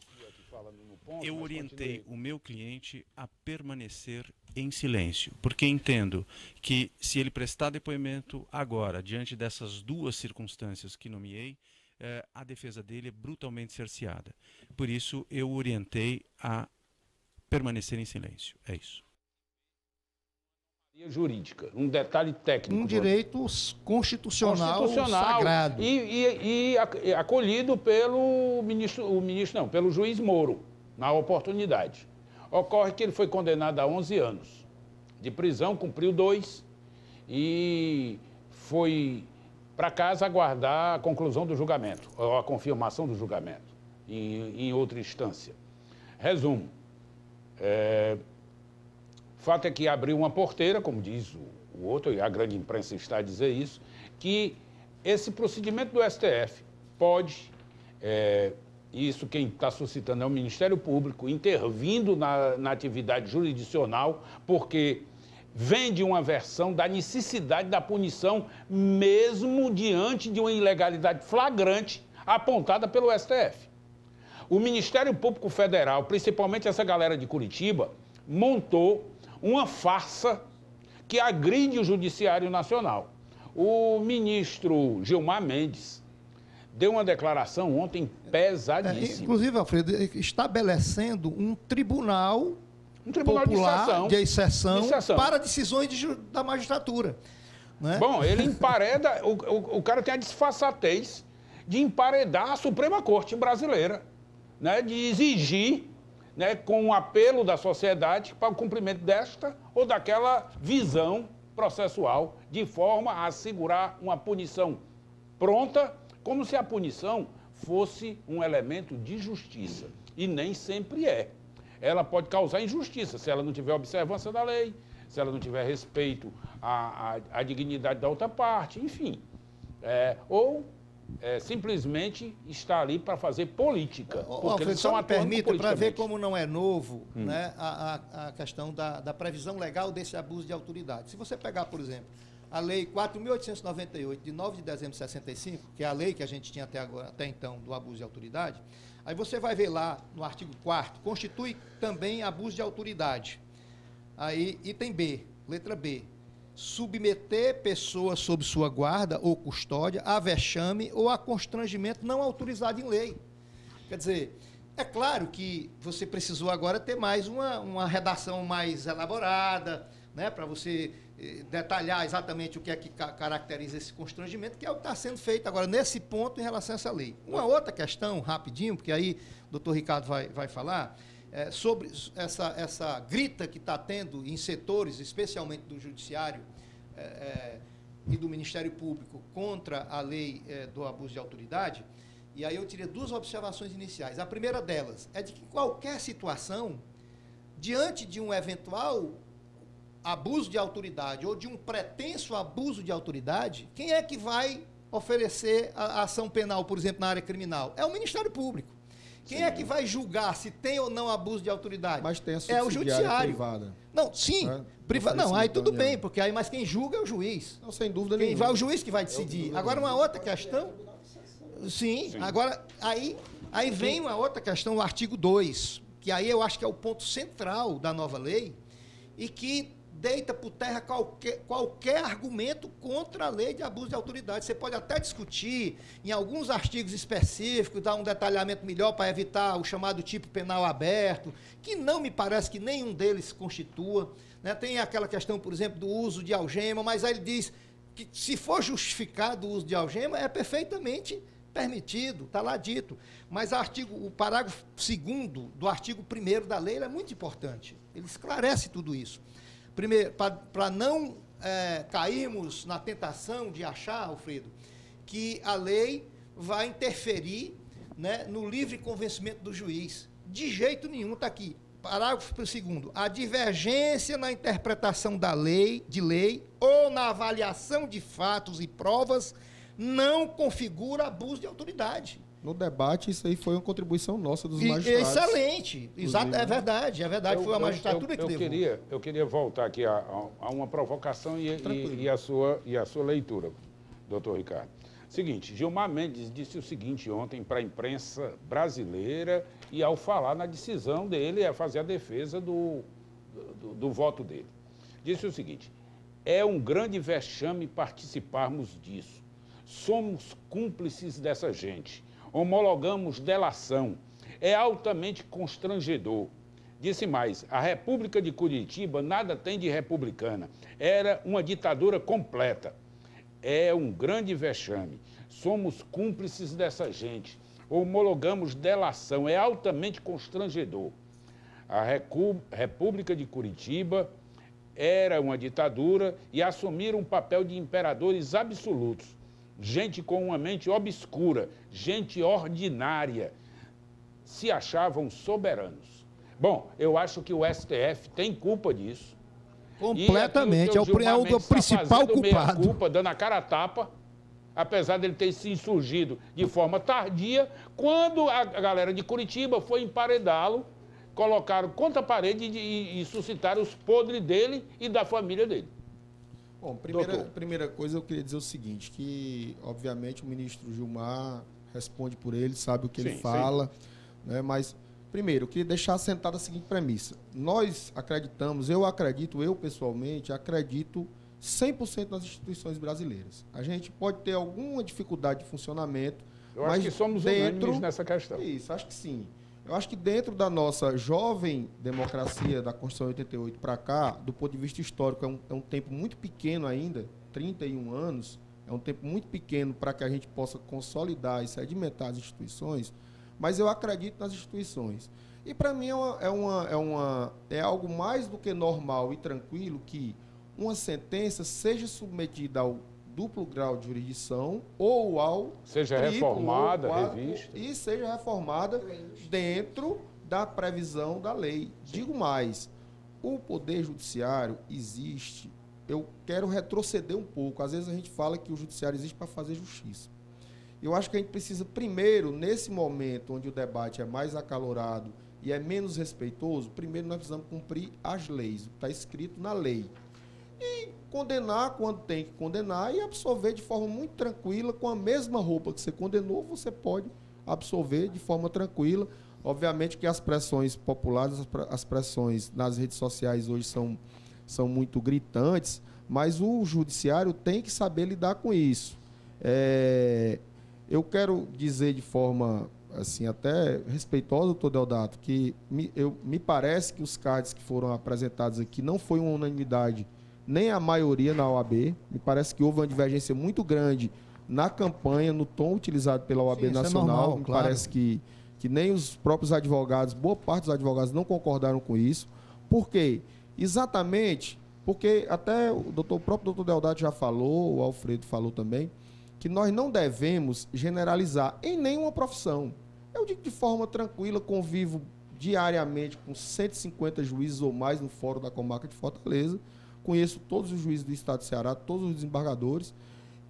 eu orientei o meu cliente a permanecer em silêncio, porque entendo que se ele prestar depoimento agora, diante dessas duas circunstâncias que nomeei, a defesa dele é brutalmente cerceada. Por isso, eu orientei a permanecer em silêncio. É isso. Jurídica, um detalhe técnico. Um direito constitucional sagrado. E acolhido pelo pelo juiz Moro, na oportunidade. Ocorre que ele foi condenado a 11 anos de prisão, cumpriu 2 e foi para casa aguardar a conclusão do julgamento, ou a confirmação do julgamento, em outra instância. Resumo. O fato é que abriu uma porteira, como diz o outro, e a grande imprensa está a dizer isso, que esse procedimento do STF pode, isso quem está suscitando é o Ministério Público, intervindo na atividade jurisdicional, porque vem de uma versão da necessidade da punição, mesmo diante de uma ilegalidade flagrante apontada pelo STF. O Ministério Público Federal, principalmente essa galera de Curitiba, montou uma farsa que agride o Judiciário Nacional. O ministro Gilmar Mendes deu uma declaração ontem pesadíssima. Inclusive, Alfredo, estabelecendo um tribunal popular de exceção para decisões da magistratura. Né? Bom, ele empareda, o cara tem a disfarçatez de emparedar a Suprema Corte brasileira, né, de exigir, né, com um apelo da sociedade para o cumprimento desta ou daquela visão processual, de forma a assegurar uma punição pronta, como se a punição fosse um elemento de justiça. E nem sempre é. Ela pode causar injustiça se ela não tiver observância da lei, se ela não tiver respeito à dignidade da outra parte, enfim. Simplesmente está ali para fazer política. Porque eles só me permita, para ver como não é novo, né, a questão da previsão legal desse abuso de autoridade. Se você pegar, por exemplo, a Lei 4.898, de 9 de dezembro de 65, que é a lei que a gente tinha até então do abuso de autoridade, aí você vai ver lá no artigo 4º, constitui também abuso de autoridade. Aí, item B, letra B. Submeter pessoa sob sua guarda ou custódia a vexame ou a constrangimento não autorizado em lei. Quer dizer, é claro que você precisou agora ter mais uma redação mais elaborada, né, para você detalhar exatamente o que é que caracteriza esse constrangimento, que é o que está sendo feito agora nesse ponto em relação a essa lei. Uma outra questão, rapidinho, porque aí o doutor Ricardo vai falar, sobre essa grita que está tendo em setores, especialmente do Judiciário e do Ministério Público, contra a lei do abuso de autoridade. E aí eu tirei 2 observações iniciais. A primeira delas é de que qualquer situação, diante de um eventual abuso de autoridade ou de um pretenso abuso de autoridade, quem é que vai oferecer a ação penal, por exemplo, na área criminal? É o Ministério Público. Quem é que vai julgar se tem ou não abuso de autoridade? Mas tem a é o Judiciário. Privada. Não, sim. Privada. Não, aí tudo bem, porque aí, mas quem julga é o juiz. Não, sem dúvida nenhuma. É o juiz que vai decidir. Agora, uma outra questão. Sim. Agora, aí vem uma outra questão, o artigo 2, que aí eu acho que é o ponto central da nova lei e que deita por terra qualquer argumento contra a lei de abuso de autoridade. Você pode até discutir em alguns artigos específicos, dar um detalhamento melhor para evitar o chamado tipo penal aberto, que não me parece que nenhum deles constitua. Né? Tem aquela questão, por exemplo, do uso de algema, mas aí ele diz que se for justificado o uso de algema, é perfeitamente permitido, está lá dito. Mas o parágrafo 2º do artigo 1º da lei é muito importante. Ele esclarece tudo isso. Primeiro, para não cairmos na tentação de achar, Alfredo, que a lei vai interferir, né, no livre convencimento do juiz. De jeito nenhum, está aqui. Parágrafo 2º. A divergência na interpretação de lei ou na avaliação de fatos e provas não configura abuso de autoridade. no debate, isso aí foi uma contribuição nossa dos magistrados. Excelente. Exato, é verdade, foi a magistratura que levou. Eu queria voltar aqui a uma provocação e a sua leitura, doutor Ricardo. Seguinte, Gilmar Mendes disse o seguinte ontem para a imprensa brasileira e ao falar na decisão dele, a fazer a defesa do voto dele. Disse o seguinte: é um grande vexame participarmos disso. Somos cúmplices dessa gente. Homologamos delação. É altamente constrangedor. Disse mais: a República de Curitiba nada tem de republicana. Era uma ditadura completa. É um grande vexame. Somos cúmplices dessa gente. Homologamos delação. É altamente constrangedor. A República de Curitiba era uma ditadura e assumiram um papel de imperadores absolutos. Gente com uma mente obscura, gente ordinária, se achavam soberanos. Bom, eu acho que o STF tem culpa disso. Completamente, é o principal culpado. Culpa, dando a cara a tapa, apesar dele ter se insurgido de forma tardia, quando a galera de Curitiba foi emparedá-lo, colocaram contra a parede e suscitaram os podres dele e da família dele. Bom, primeira coisa eu queria dizer o seguinte, que obviamente o ministro Gilmar responde por ele, sabe o que ele fala, né? Mas, primeiro, eu queria deixar assentada a seguinte premissa. Nós acreditamos, eu pessoalmente, acredito 100% nas instituições brasileiras. A gente pode ter alguma dificuldade de funcionamento, mas acho que somos unânimes nessa questão. Isso, acho que sim. Eu acho que dentro da nossa jovem democracia, da Constituição 88 para cá, do ponto de vista histórico, é um tempo muito pequeno ainda, 31 anos, é um tempo muito pequeno para que a gente possa consolidar e sedimentar as instituições, mas eu acredito nas instituições. E para mim é algo mais do que normal e tranquilo que uma sentença seja submetida ao duplo grau de jurisdição ou ao seja triplo, reformada, revista e seja reformada dentro da previsão da lei. Digo mais, o Poder Judiciário existe. Eu quero retroceder um pouco. Às vezes a gente fala que o Judiciário existe para fazer justiça. Eu acho que a gente precisa primeiro, nesse momento onde o debate é mais acalorado e é menos respeitoso, primeiro nós precisamos cumprir as leis, o que está escrito na lei. E condenar quando tem que condenar e absolver de forma muito tranquila, com a mesma roupa que você condenou, você pode absolver de forma tranquila. Obviamente que as pressões populares, as pressões nas redes sociais hoje são muito gritantes, mas o judiciário tem que saber lidar com isso. Eu quero dizer de forma assim, até respeitosa, doutor Deodato, que me parece que os cards que foram apresentados aqui não foi uma unanimidade, nem a maioria na OAB. Me parece que houve uma divergência muito grande na campanha, no tom utilizado pela OAB Nacional. Normal, me parece que nem os próprios advogados, boa parte dos advogados não concordaram com isso. Por quê? Exatamente porque até o próprio doutor Deodato já falou, o Alfredo falou também, que nós não devemos generalizar em nenhuma profissão. Eu digo de forma tranquila, convivo diariamente com 150 juízes ou mais no Fórum da Comarca de Fortaleza, conheço todos os juízes do Estado do Ceará, todos os desembargadores,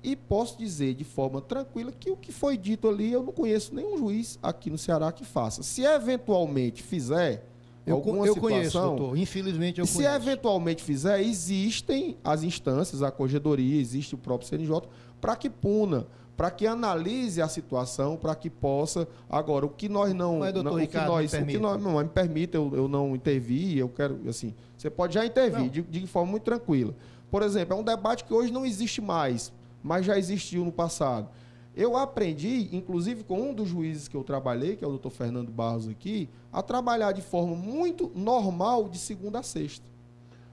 e posso dizer de forma tranquila que o que foi dito ali, eu não conheço nenhum juiz aqui no Ceará que faça. Se eventualmente fizer alguma situação... conheço, doutor. Infelizmente eu conheço. Se eventualmente fizer, existem as instâncias, a corregedoria, existe o próprio CNJ, para que puna, para que analise a situação, para que possa... Agora, o que nós não... Mas, doutor Ricardo, me permita, eu não intervir, eu quero, assim... Você pode já intervir, de forma muito tranquila. Por exemplo, é um debate que hoje não existe mais, mas já existiu no passado. Eu aprendi, inclusive com um dos juízes que eu trabalhei, que é o doutor Fernando Barros aqui, a trabalhar de forma muito normal de segunda a sexta.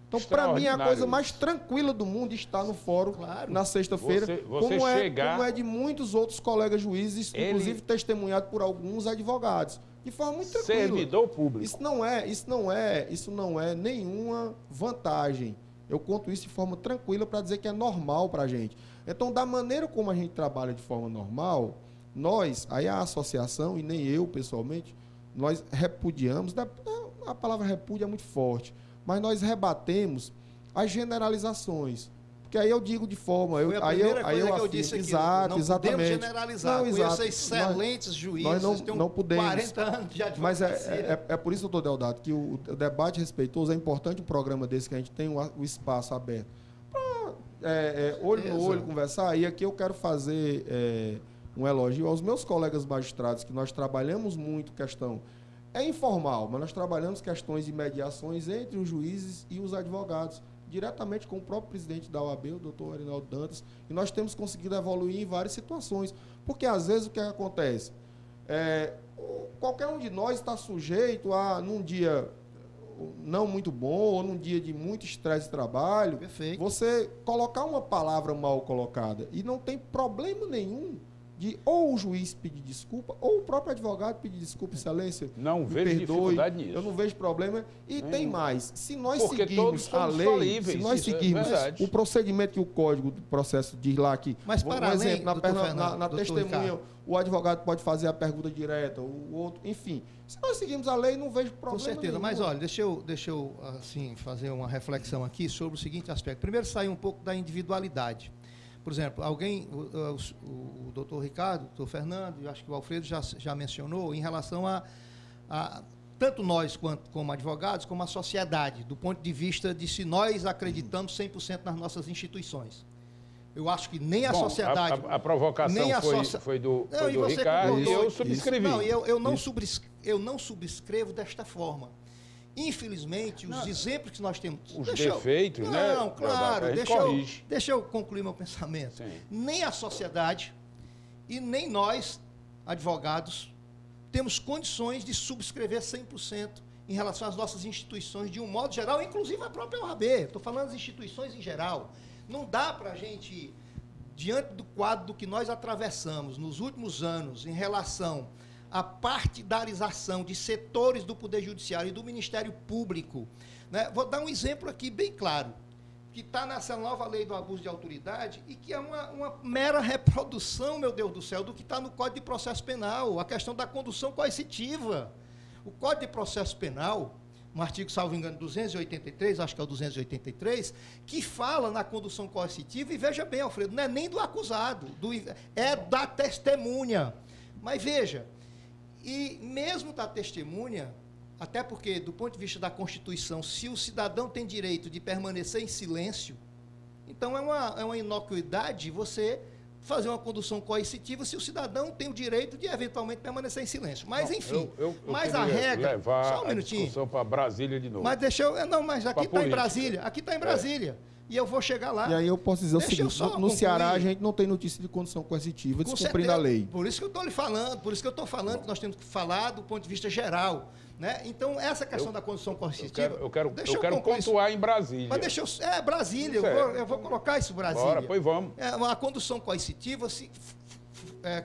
Então, para mim, é a coisa mais tranquila do mundo estar no fórum na sexta-feira, como é de muitos outros colegas juízes, inclusive testemunhado por alguns advogados. De forma muito tranquila. Servidor público. Isso não é nenhuma vantagem. Eu conto isso de forma tranquila para dizer que é normal para a gente. Então, da maneira como a gente trabalha de forma normal, nós, aí a associação, e nem eu pessoalmente, nós repudiamos, a palavra repúdio é muito forte, mas nós rebatemos as generalizações. Porque porque aí eu digo de forma... Foi a primeira coisa que eu disse aqui. Exato, não exatamente. podemos generalizar. Não, exato. Conheço excelentes juízes, não podemos. 40 anos de advocacia. Mas é por isso, doutor Deodato, que o debate respeitoso, é importante um programa desse, que a gente tem o espaço aberto. Olho no olho, conversar. E aqui eu quero fazer um elogio aos meus colegas magistrados, que nós trabalhamos muito questão... É informal, mas nós trabalhamos questões de mediações entre os juízes e os advogados, diretamente com o próprio presidente da OAB, o doutor Arinaldo Dantas, e nós temos conseguido evoluir em várias situações. Porque, às vezes, o que acontece? Qualquer um de nós está sujeito a, num dia não muito bom, ou num dia de muito estresse de trabalho, perfeito, você colocar uma palavra mal colocada, e não tem problema nenhum de ou o juiz pedir desculpa, ou o próprio advogado pedir desculpa, excelência. Não vejo dificuldade nisso. Eu não vejo problema. E tem mais. Se nós porque seguirmos a lei, falíveis, se nós seguirmos o procedimento que o Código do Processo diz lá que, mas para além, exemplo, na testemunha, Ricardo, o advogado pode fazer a pergunta direta, o outro, enfim. Se nós seguirmos a lei, não vejo problema. Com certeza, nenhum. Mas olha, deixa eu assim, fazer uma reflexão aqui sobre o seguinte aspecto. Primeiro, sair um pouco da individualidade. Por exemplo, o doutor Ricardo, o doutor Fernando, eu acho que o Alfredo já mencionou, em relação a tanto nós como advogados, como a sociedade, do ponto de vista de se nós acreditamos 100% nas nossas instituições. Eu acho que nem a sociedade... A provocação foi do Ricardo e eu subscrevi. Não, eu não subscrevo desta forma. Infelizmente, os exemplos que nós temos... Os defeitos, né? Não, claro. Deixa eu concluir meu pensamento. Sim. Nem a sociedade e nem nós, advogados, temos condições de subscrever 100% em relação às nossas instituições de um modo geral, inclusive a própria OAB. Estou falando das instituições em geral. Não dá para a gente, diante do quadro do que nós atravessamos nos últimos anos em relação a partidarização de setores do Poder Judiciário e do Ministério Público, né? Vou dar um exemplo aqui bem claro, que está nessa nova lei do abuso de autoridade e que é uma mera reprodução, meu Deus do céu, do que está no Código de Processo Penal, a questão da condução coercitiva. O Código de Processo Penal, no artigo, salvo engano, 283, acho que é o 283, que fala na condução coercitiva, e veja bem, Alfredo, não é nem do acusado, é da testemunha. Mas veja, e mesmo da testemunha, até porque, do ponto de vista da Constituição, se o cidadão tem direito de permanecer em silêncio, então é uma inocuidade você fazer uma condução coercitiva se o cidadão tem o direito de, eventualmente, permanecer em silêncio. Mas, enfim, mas a regra... levar só um minutinho. A discussão para Brasília de novo. Mas mas aqui está em Brasília. Aqui está em Brasília. E eu vou chegar lá. E aí eu posso dizer o seguinte, no Ceará a gente não tem notícia de condição coercitiva descumprindo a lei. Por isso que eu estou lhe falando, que nós temos que falar do ponto de vista geral. Né? Então, essa questão da condição coercitiva... Eu quero pontuar em Brasília. Mas Brasília, eu vou colocar isso Brasília. Bora, pois vamos. A condução coercitiva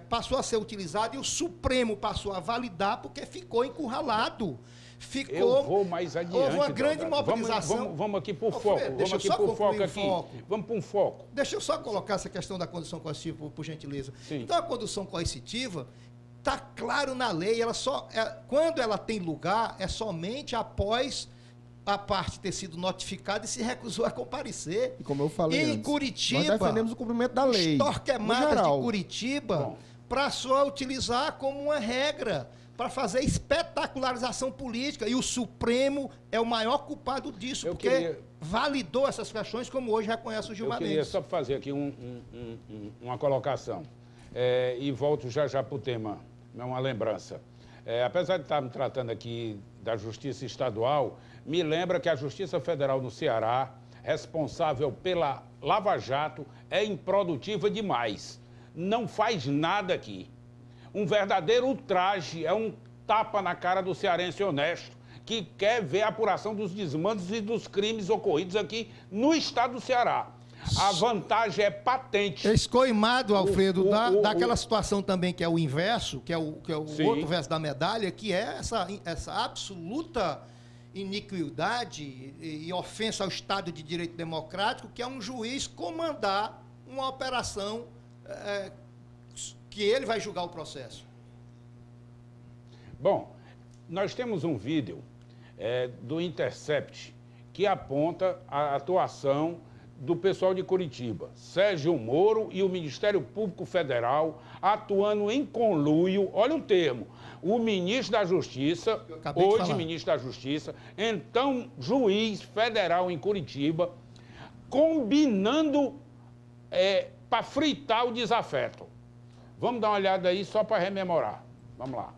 passou a ser utilizada e o Supremo passou a validar porque ficou encurralado. Eu vou mais adiante. Houve uma grande mobilização. Vamos aqui por foco. Vamos para um foco. Deixa eu só colocar essa questão da condução coercitiva, por gentileza. Sim. Então, a condução coercitiva está claro na lei. Quando ela tem lugar, é somente após a parte ter sido notificada e se recusou a comparecer. E como eu falei em Curitiba, nós defendemos o cumprimento da lei. Torquemadas de Curitiba passou a utilizar como uma regra para fazer espetacularização política, e o Supremo é o maior culpado disso, porque validou essas questões, como hoje reconhece o Gilmar Mendes. Eu queria só fazer aqui uma colocação, e volto já para o tema, uma lembrança. Apesar de estarmos tratando aqui da Justiça Estadual, me lembra que a Justiça Federal no Ceará, responsável pela Lava Jato, é improdutiva demais. Não faz nada aqui. Um verdadeiro ultraje, é um tapa na cara do cearense honesto, que quer ver a apuração dos desmandos e dos crimes ocorridos aqui no estado do Ceará. A vantagem é patente. Escoimado, Alfredo, daquela situação também que é o inverso, que é o outro verso da medalha, que é essa absoluta iniquidade e ofensa ao Estado de Direito Democrático, que é um juiz comandar uma operação que ele vai julgar o processo. Bom, nós temos um vídeo do Intercept que aponta a atuação do pessoal de Curitiba, Sérgio Moro e o Ministério Público Federal atuando em conluio, olha o termo, o ministro da Justiça, hoje ministro da Justiça, então juiz federal em Curitiba, combinando para fritar o desafeto. Vamos dar uma olhada aí só para rememorar. Vamos lá.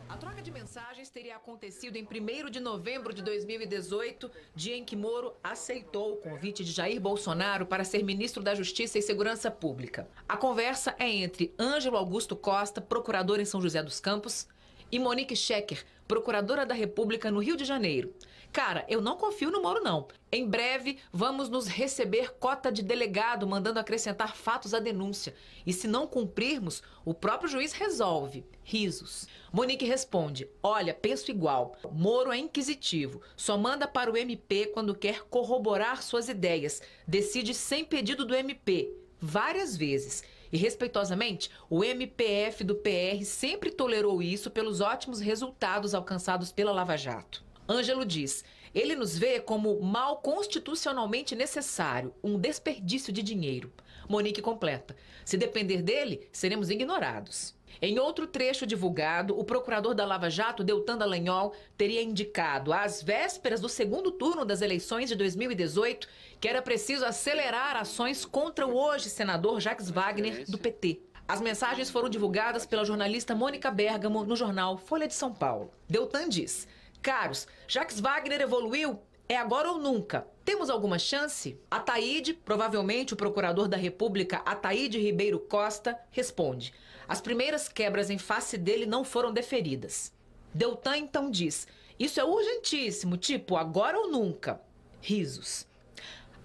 A troca de mensagens teria acontecido em 1º de novembro de 2018, dia em que Moro aceitou o convite de Jair Bolsonaro para ser ministro da Justiça e Segurança Pública. A conversa é entre Ângelo Augusto Costa, procurador em São José dos Campos, e Monique Schecker, procuradora da República no Rio de Janeiro. Cara, eu não confio no Moro, não. Em breve, vamos nos receber cota de delegado, mandando acrescentar fatos à denúncia. E se não cumprirmos, o próprio juiz resolve. Risos. Monique responde, olha, penso igual. Moro é inquisitivo. Só manda para o MP quando quer corroborar suas ideias. Decide sem pedido do MP. Várias vezes. E, respeitosamente, o MPF do PR sempre tolerou isso pelos ótimos resultados alcançados pela Lava Jato. Ângelo diz, ele nos vê como mal constitucionalmente necessário, um desperdício de dinheiro. Monique completa, se depender dele, seremos ignorados. Em outro trecho divulgado, o procurador da Lava Jato, Deltan Dallagnol, teria indicado, às vésperas do segundo turno das eleições de 2018, que era preciso acelerar ações contra o hoje senador Jacques Wagner, do PT. As mensagens foram divulgadas pela jornalista Mônica Bergamo no jornal Folha de São Paulo. Deltan diz, caros, Jacques Wagner evoluiu, é agora ou nunca. Temos alguma chance? Ataíde, provavelmente o procurador da República Ataíde Ribeiro Costa, responde, as primeiras quebras em face dele não foram deferidas. Deltan então diz, isso é urgentíssimo, tipo agora ou nunca. Risos.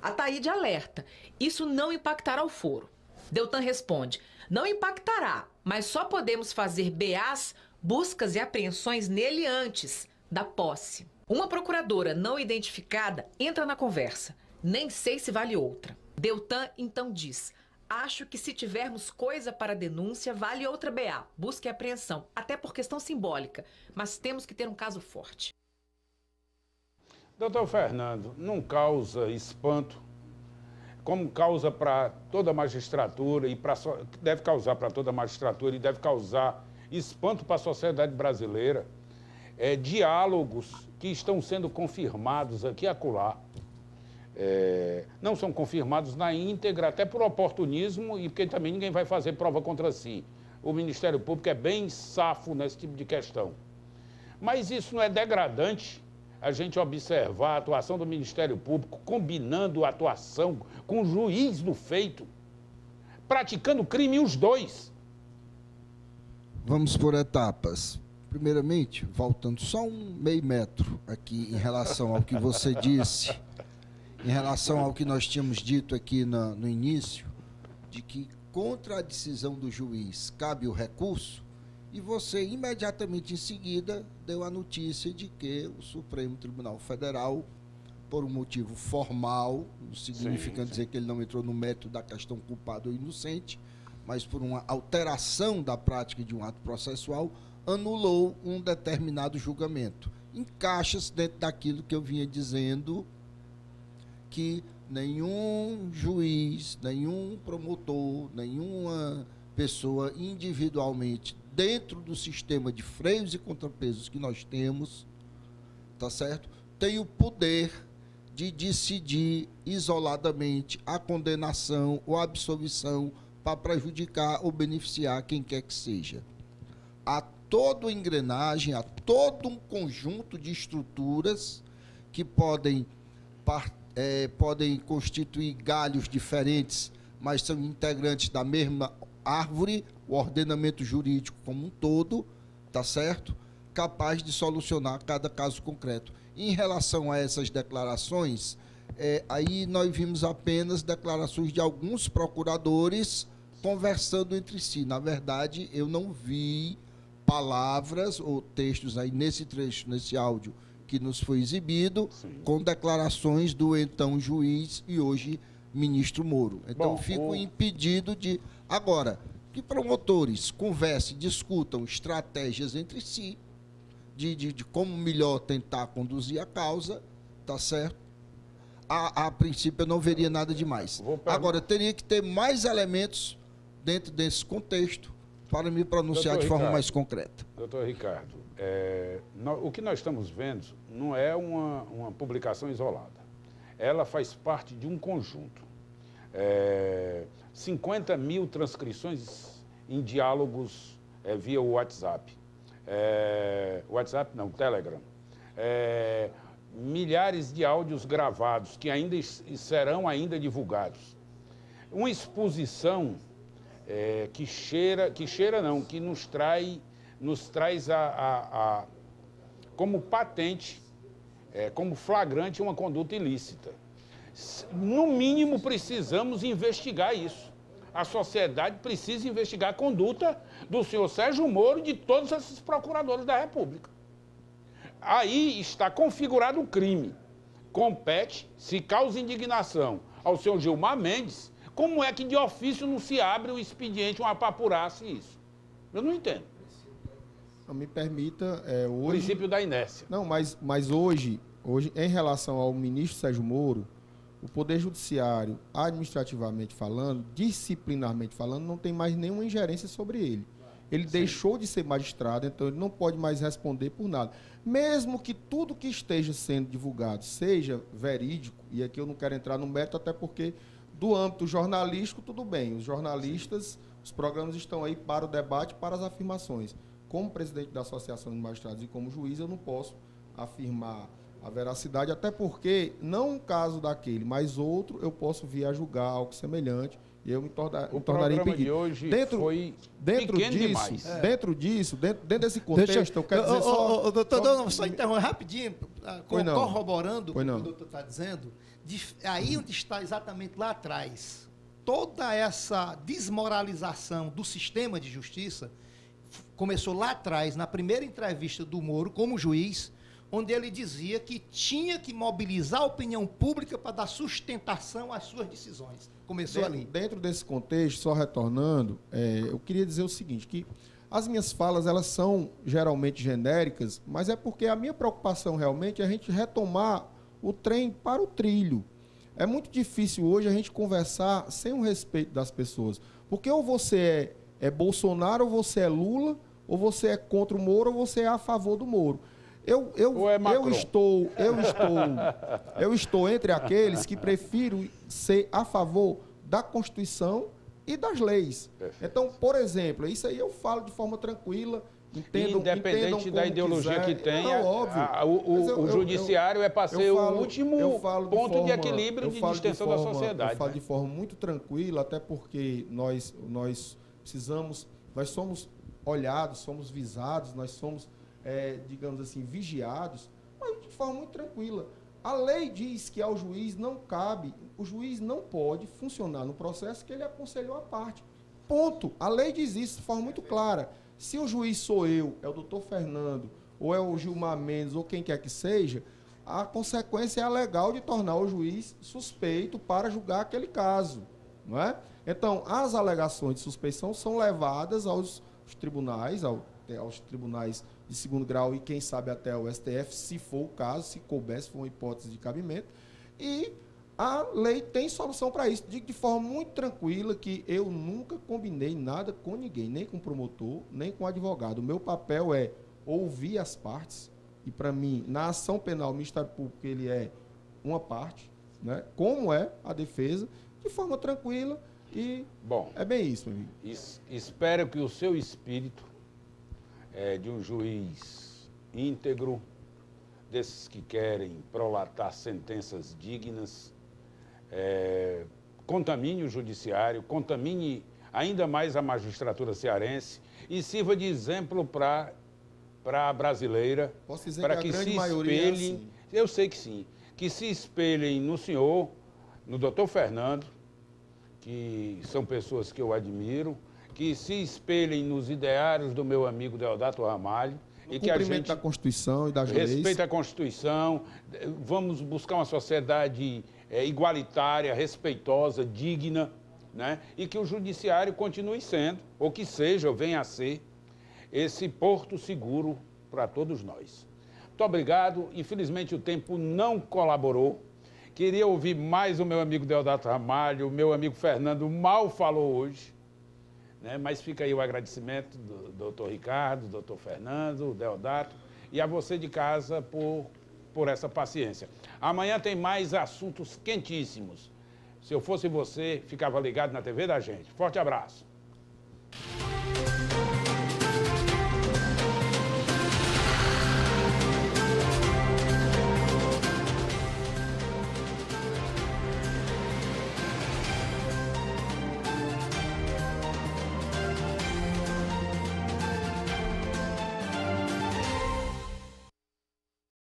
Ataíde alerta, isso não impactará o foro. Deltan responde, não impactará, mas só podemos fazer BAs, buscas e apreensões nele antes da posse. Uma procuradora não identificada entra na conversa. Nem sei se vale outra. Deltan então diz, acho que se tivermos coisa para denúncia, vale outra BA, busca e apreensão, até por questão simbólica, mas temos que ter um caso forte. Doutor Fernando, não causa espanto, como causa para toda a magistratura, e deve causar para toda a magistratura e deve causar espanto para a sociedade brasileira, diálogos que estão sendo confirmados aqui e acolá. Não são confirmados na íntegra, até por oportunismo e porque também ninguém vai fazer prova contra si. O Ministério Público é bem safo nesse tipo de questão. Mas isso não é degradante? A gente observar a atuação do Ministério Público combinando a atuação com o juiz do feito, praticando crime os dois. Vamos por etapas. Primeiramente, voltando só um meio metro aqui em relação ao que você disse, em relação ao que nós tínhamos dito aqui no início, de que contra a decisão do juiz cabe o recurso, e você, imediatamente em seguida, deu a notícia de que o Supremo Tribunal Federal, por um motivo formal, não significa dizer que ele não entrou no mérito da questão culpado ou inocente, mas por uma alteração da prática de um ato processual, anulou um determinado julgamento. Encaixa-se dentro daquilo que eu vinha dizendo, que nenhum juiz, nenhum promotor, nenhuma pessoa individualmente dentro do sistema de freios e contrapesos que nós temos, tá certo? Tem o poder de decidir isoladamente a condenação ou a absolvição para prejudicar ou beneficiar quem quer que seja. Há toda uma engrenagem, há todo um conjunto de estruturas que podem constituir galhos diferentes, mas são integrantes da mesma árvore, o ordenamento jurídico como um todo, tá certo? Capaz de solucionar cada caso concreto. Em relação a essas declarações, aí nós vimos apenas declarações de alguns procuradores conversando entre si. Na verdade, eu não vi palavras ou textos aí nesse trecho, nesse áudio que nos foi exibido, com declarações do então juiz e hoje ministro Moro. Então, fico impedido de... Agora, que promotores conversem, discutam estratégias entre si, de como melhor tentar conduzir a causa, tá certo? a princípio eu não veria nada demais. Agora, teria que ter mais elementos dentro desse contexto para me pronunciar de forma mais concreta. Doutor Ricardo, o que nós estamos vendo não é uma publicação isolada. Ela faz parte de um conjunto. 50 mil transcrições em diálogos via WhatsApp. WhatsApp não, Telegram. Milhares de áudios gravados que ainda serão ainda divulgados. Uma exposição que nos traz como patente, como flagrante uma conduta ilícita. No mínimo, precisamos investigar isso. A sociedade precisa investigar a conduta do senhor Sérgio Moro e de todos esses procuradores da República. Aí está configurado o crime. Compete, se causa indignação ao senhor Gilmar Mendes, como é que de ofício não se abre o expediente, uma apurasse isso? Eu não entendo. Não me permita, hoje... O princípio da inércia. Não, mas hoje, em relação ao ministro Sérgio Moro, o Poder Judiciário, administrativamente falando, disciplinarmente falando, não tem mais nenhuma ingerência sobre ele. Ele deixou de ser magistrado, então ele não pode mais responder por nada. Mesmo que tudo que esteja sendo divulgado seja verídico, e aqui eu não quero entrar no mérito, até porque do âmbito jornalístico, tudo bem. Os jornalistas, os programas estão aí para o debate, para as afirmações. Como presidente da Associação de Magistrados e como juiz, eu não posso afirmar a veracidade, até porque, não um caso daquele, mas outro, eu posso vir a julgar algo semelhante e eu me tornaria impedido. De hoje foi pequeno demais. Dentro desse contexto, eu quero dizer só... Doutor, só interromper rapidinho, corroborando o que o doutor está dizendo, aí onde está exatamente lá atrás, toda essa desmoralização do sistema de justiça começou lá atrás, na primeira entrevista do Moro como juiz, onde ele dizia que tinha que mobilizar a opinião pública para dar sustentação às suas decisões. Começou ali. Dentro desse contexto, só retornando, eu queria dizer o seguinte, que as minhas falas, elas são geralmente genéricas, mas é porque a minha preocupação realmente é a gente retomar o trem para o trilho. É muito difícil hoje a gente conversar sem o respeito das pessoas, porque ou você é Bolsonaro, ou você é Lula, ou você é contra o Moro, ou você é a favor do Moro. Eu estou entre aqueles que prefiro ser a favor da Constituição e das leis. Perfeito. Então, por exemplo, isso aí eu falo de forma tranquila, independente da ideologia que tenha, óbvio. O judiciário é para ser o último ponto de equilíbrio de extensão da sociedade. Eu falo de forma muito tranquila, até porque nós somos olhados, somos visados, nós somos, digamos assim, vigiados, mas de forma muito tranquila. A lei diz que ao juiz não cabe, o juiz não pode funcionar no processo que ele aconselhou a parte. Ponto. A lei diz isso de forma muito clara. Se o juiz sou eu, é o doutor Fernando, ou é o Gilmar Mendes, ou quem quer que seja, a consequência é a legal de tornar o juiz suspeito para julgar aquele caso. Não é? Então, as alegações de suspeição são levadas aos tribunais, aos tribunais de segundo grau e, quem sabe, até ao STF, se for o caso, se couber, se for uma hipótese de cabimento. E a lei tem solução para isso. Digo de forma muito tranquila que eu nunca combinei nada com ninguém, nem com promotor, nem com advogado. O meu papel é ouvir as partes, e, para mim, na ação penal, o Ministério Público ele é uma parte, né? Como é a defesa, de forma tranquila. E é bem isso, meu amigo. Espero que o seu espírito de um juiz íntegro, desses que querem prolatar sentenças dignas, contamine o judiciário, contamine ainda mais a magistratura cearense e sirva de exemplo para a brasileira, para que se espelhem, eu sei que sim, que se espelhem no senhor, no doutor Fernando, que são pessoas que eu admiro, que se espelhem nos ideários do meu amigo Deodato Ramalho. E que a gente da Constituição e das leis. Respeita a Constituição, vamos buscar uma sociedade igualitária, respeitosa, digna, né? E que o judiciário continue sendo, ou que seja, ou venha a ser, esse porto seguro para todos nós. Muito obrigado. Infelizmente o tempo não colaborou. Queria ouvir mais o meu amigo Deodato Ramalho, o meu amigo Fernando mal falou hoje, né? Mas fica aí o agradecimento do doutor Ricardo, doutor Fernando, Deodato, e a você de casa por essa paciência. Amanhã tem mais assuntos quentíssimos. Se eu fosse você, ficava ligado na TV da gente. Forte abraço.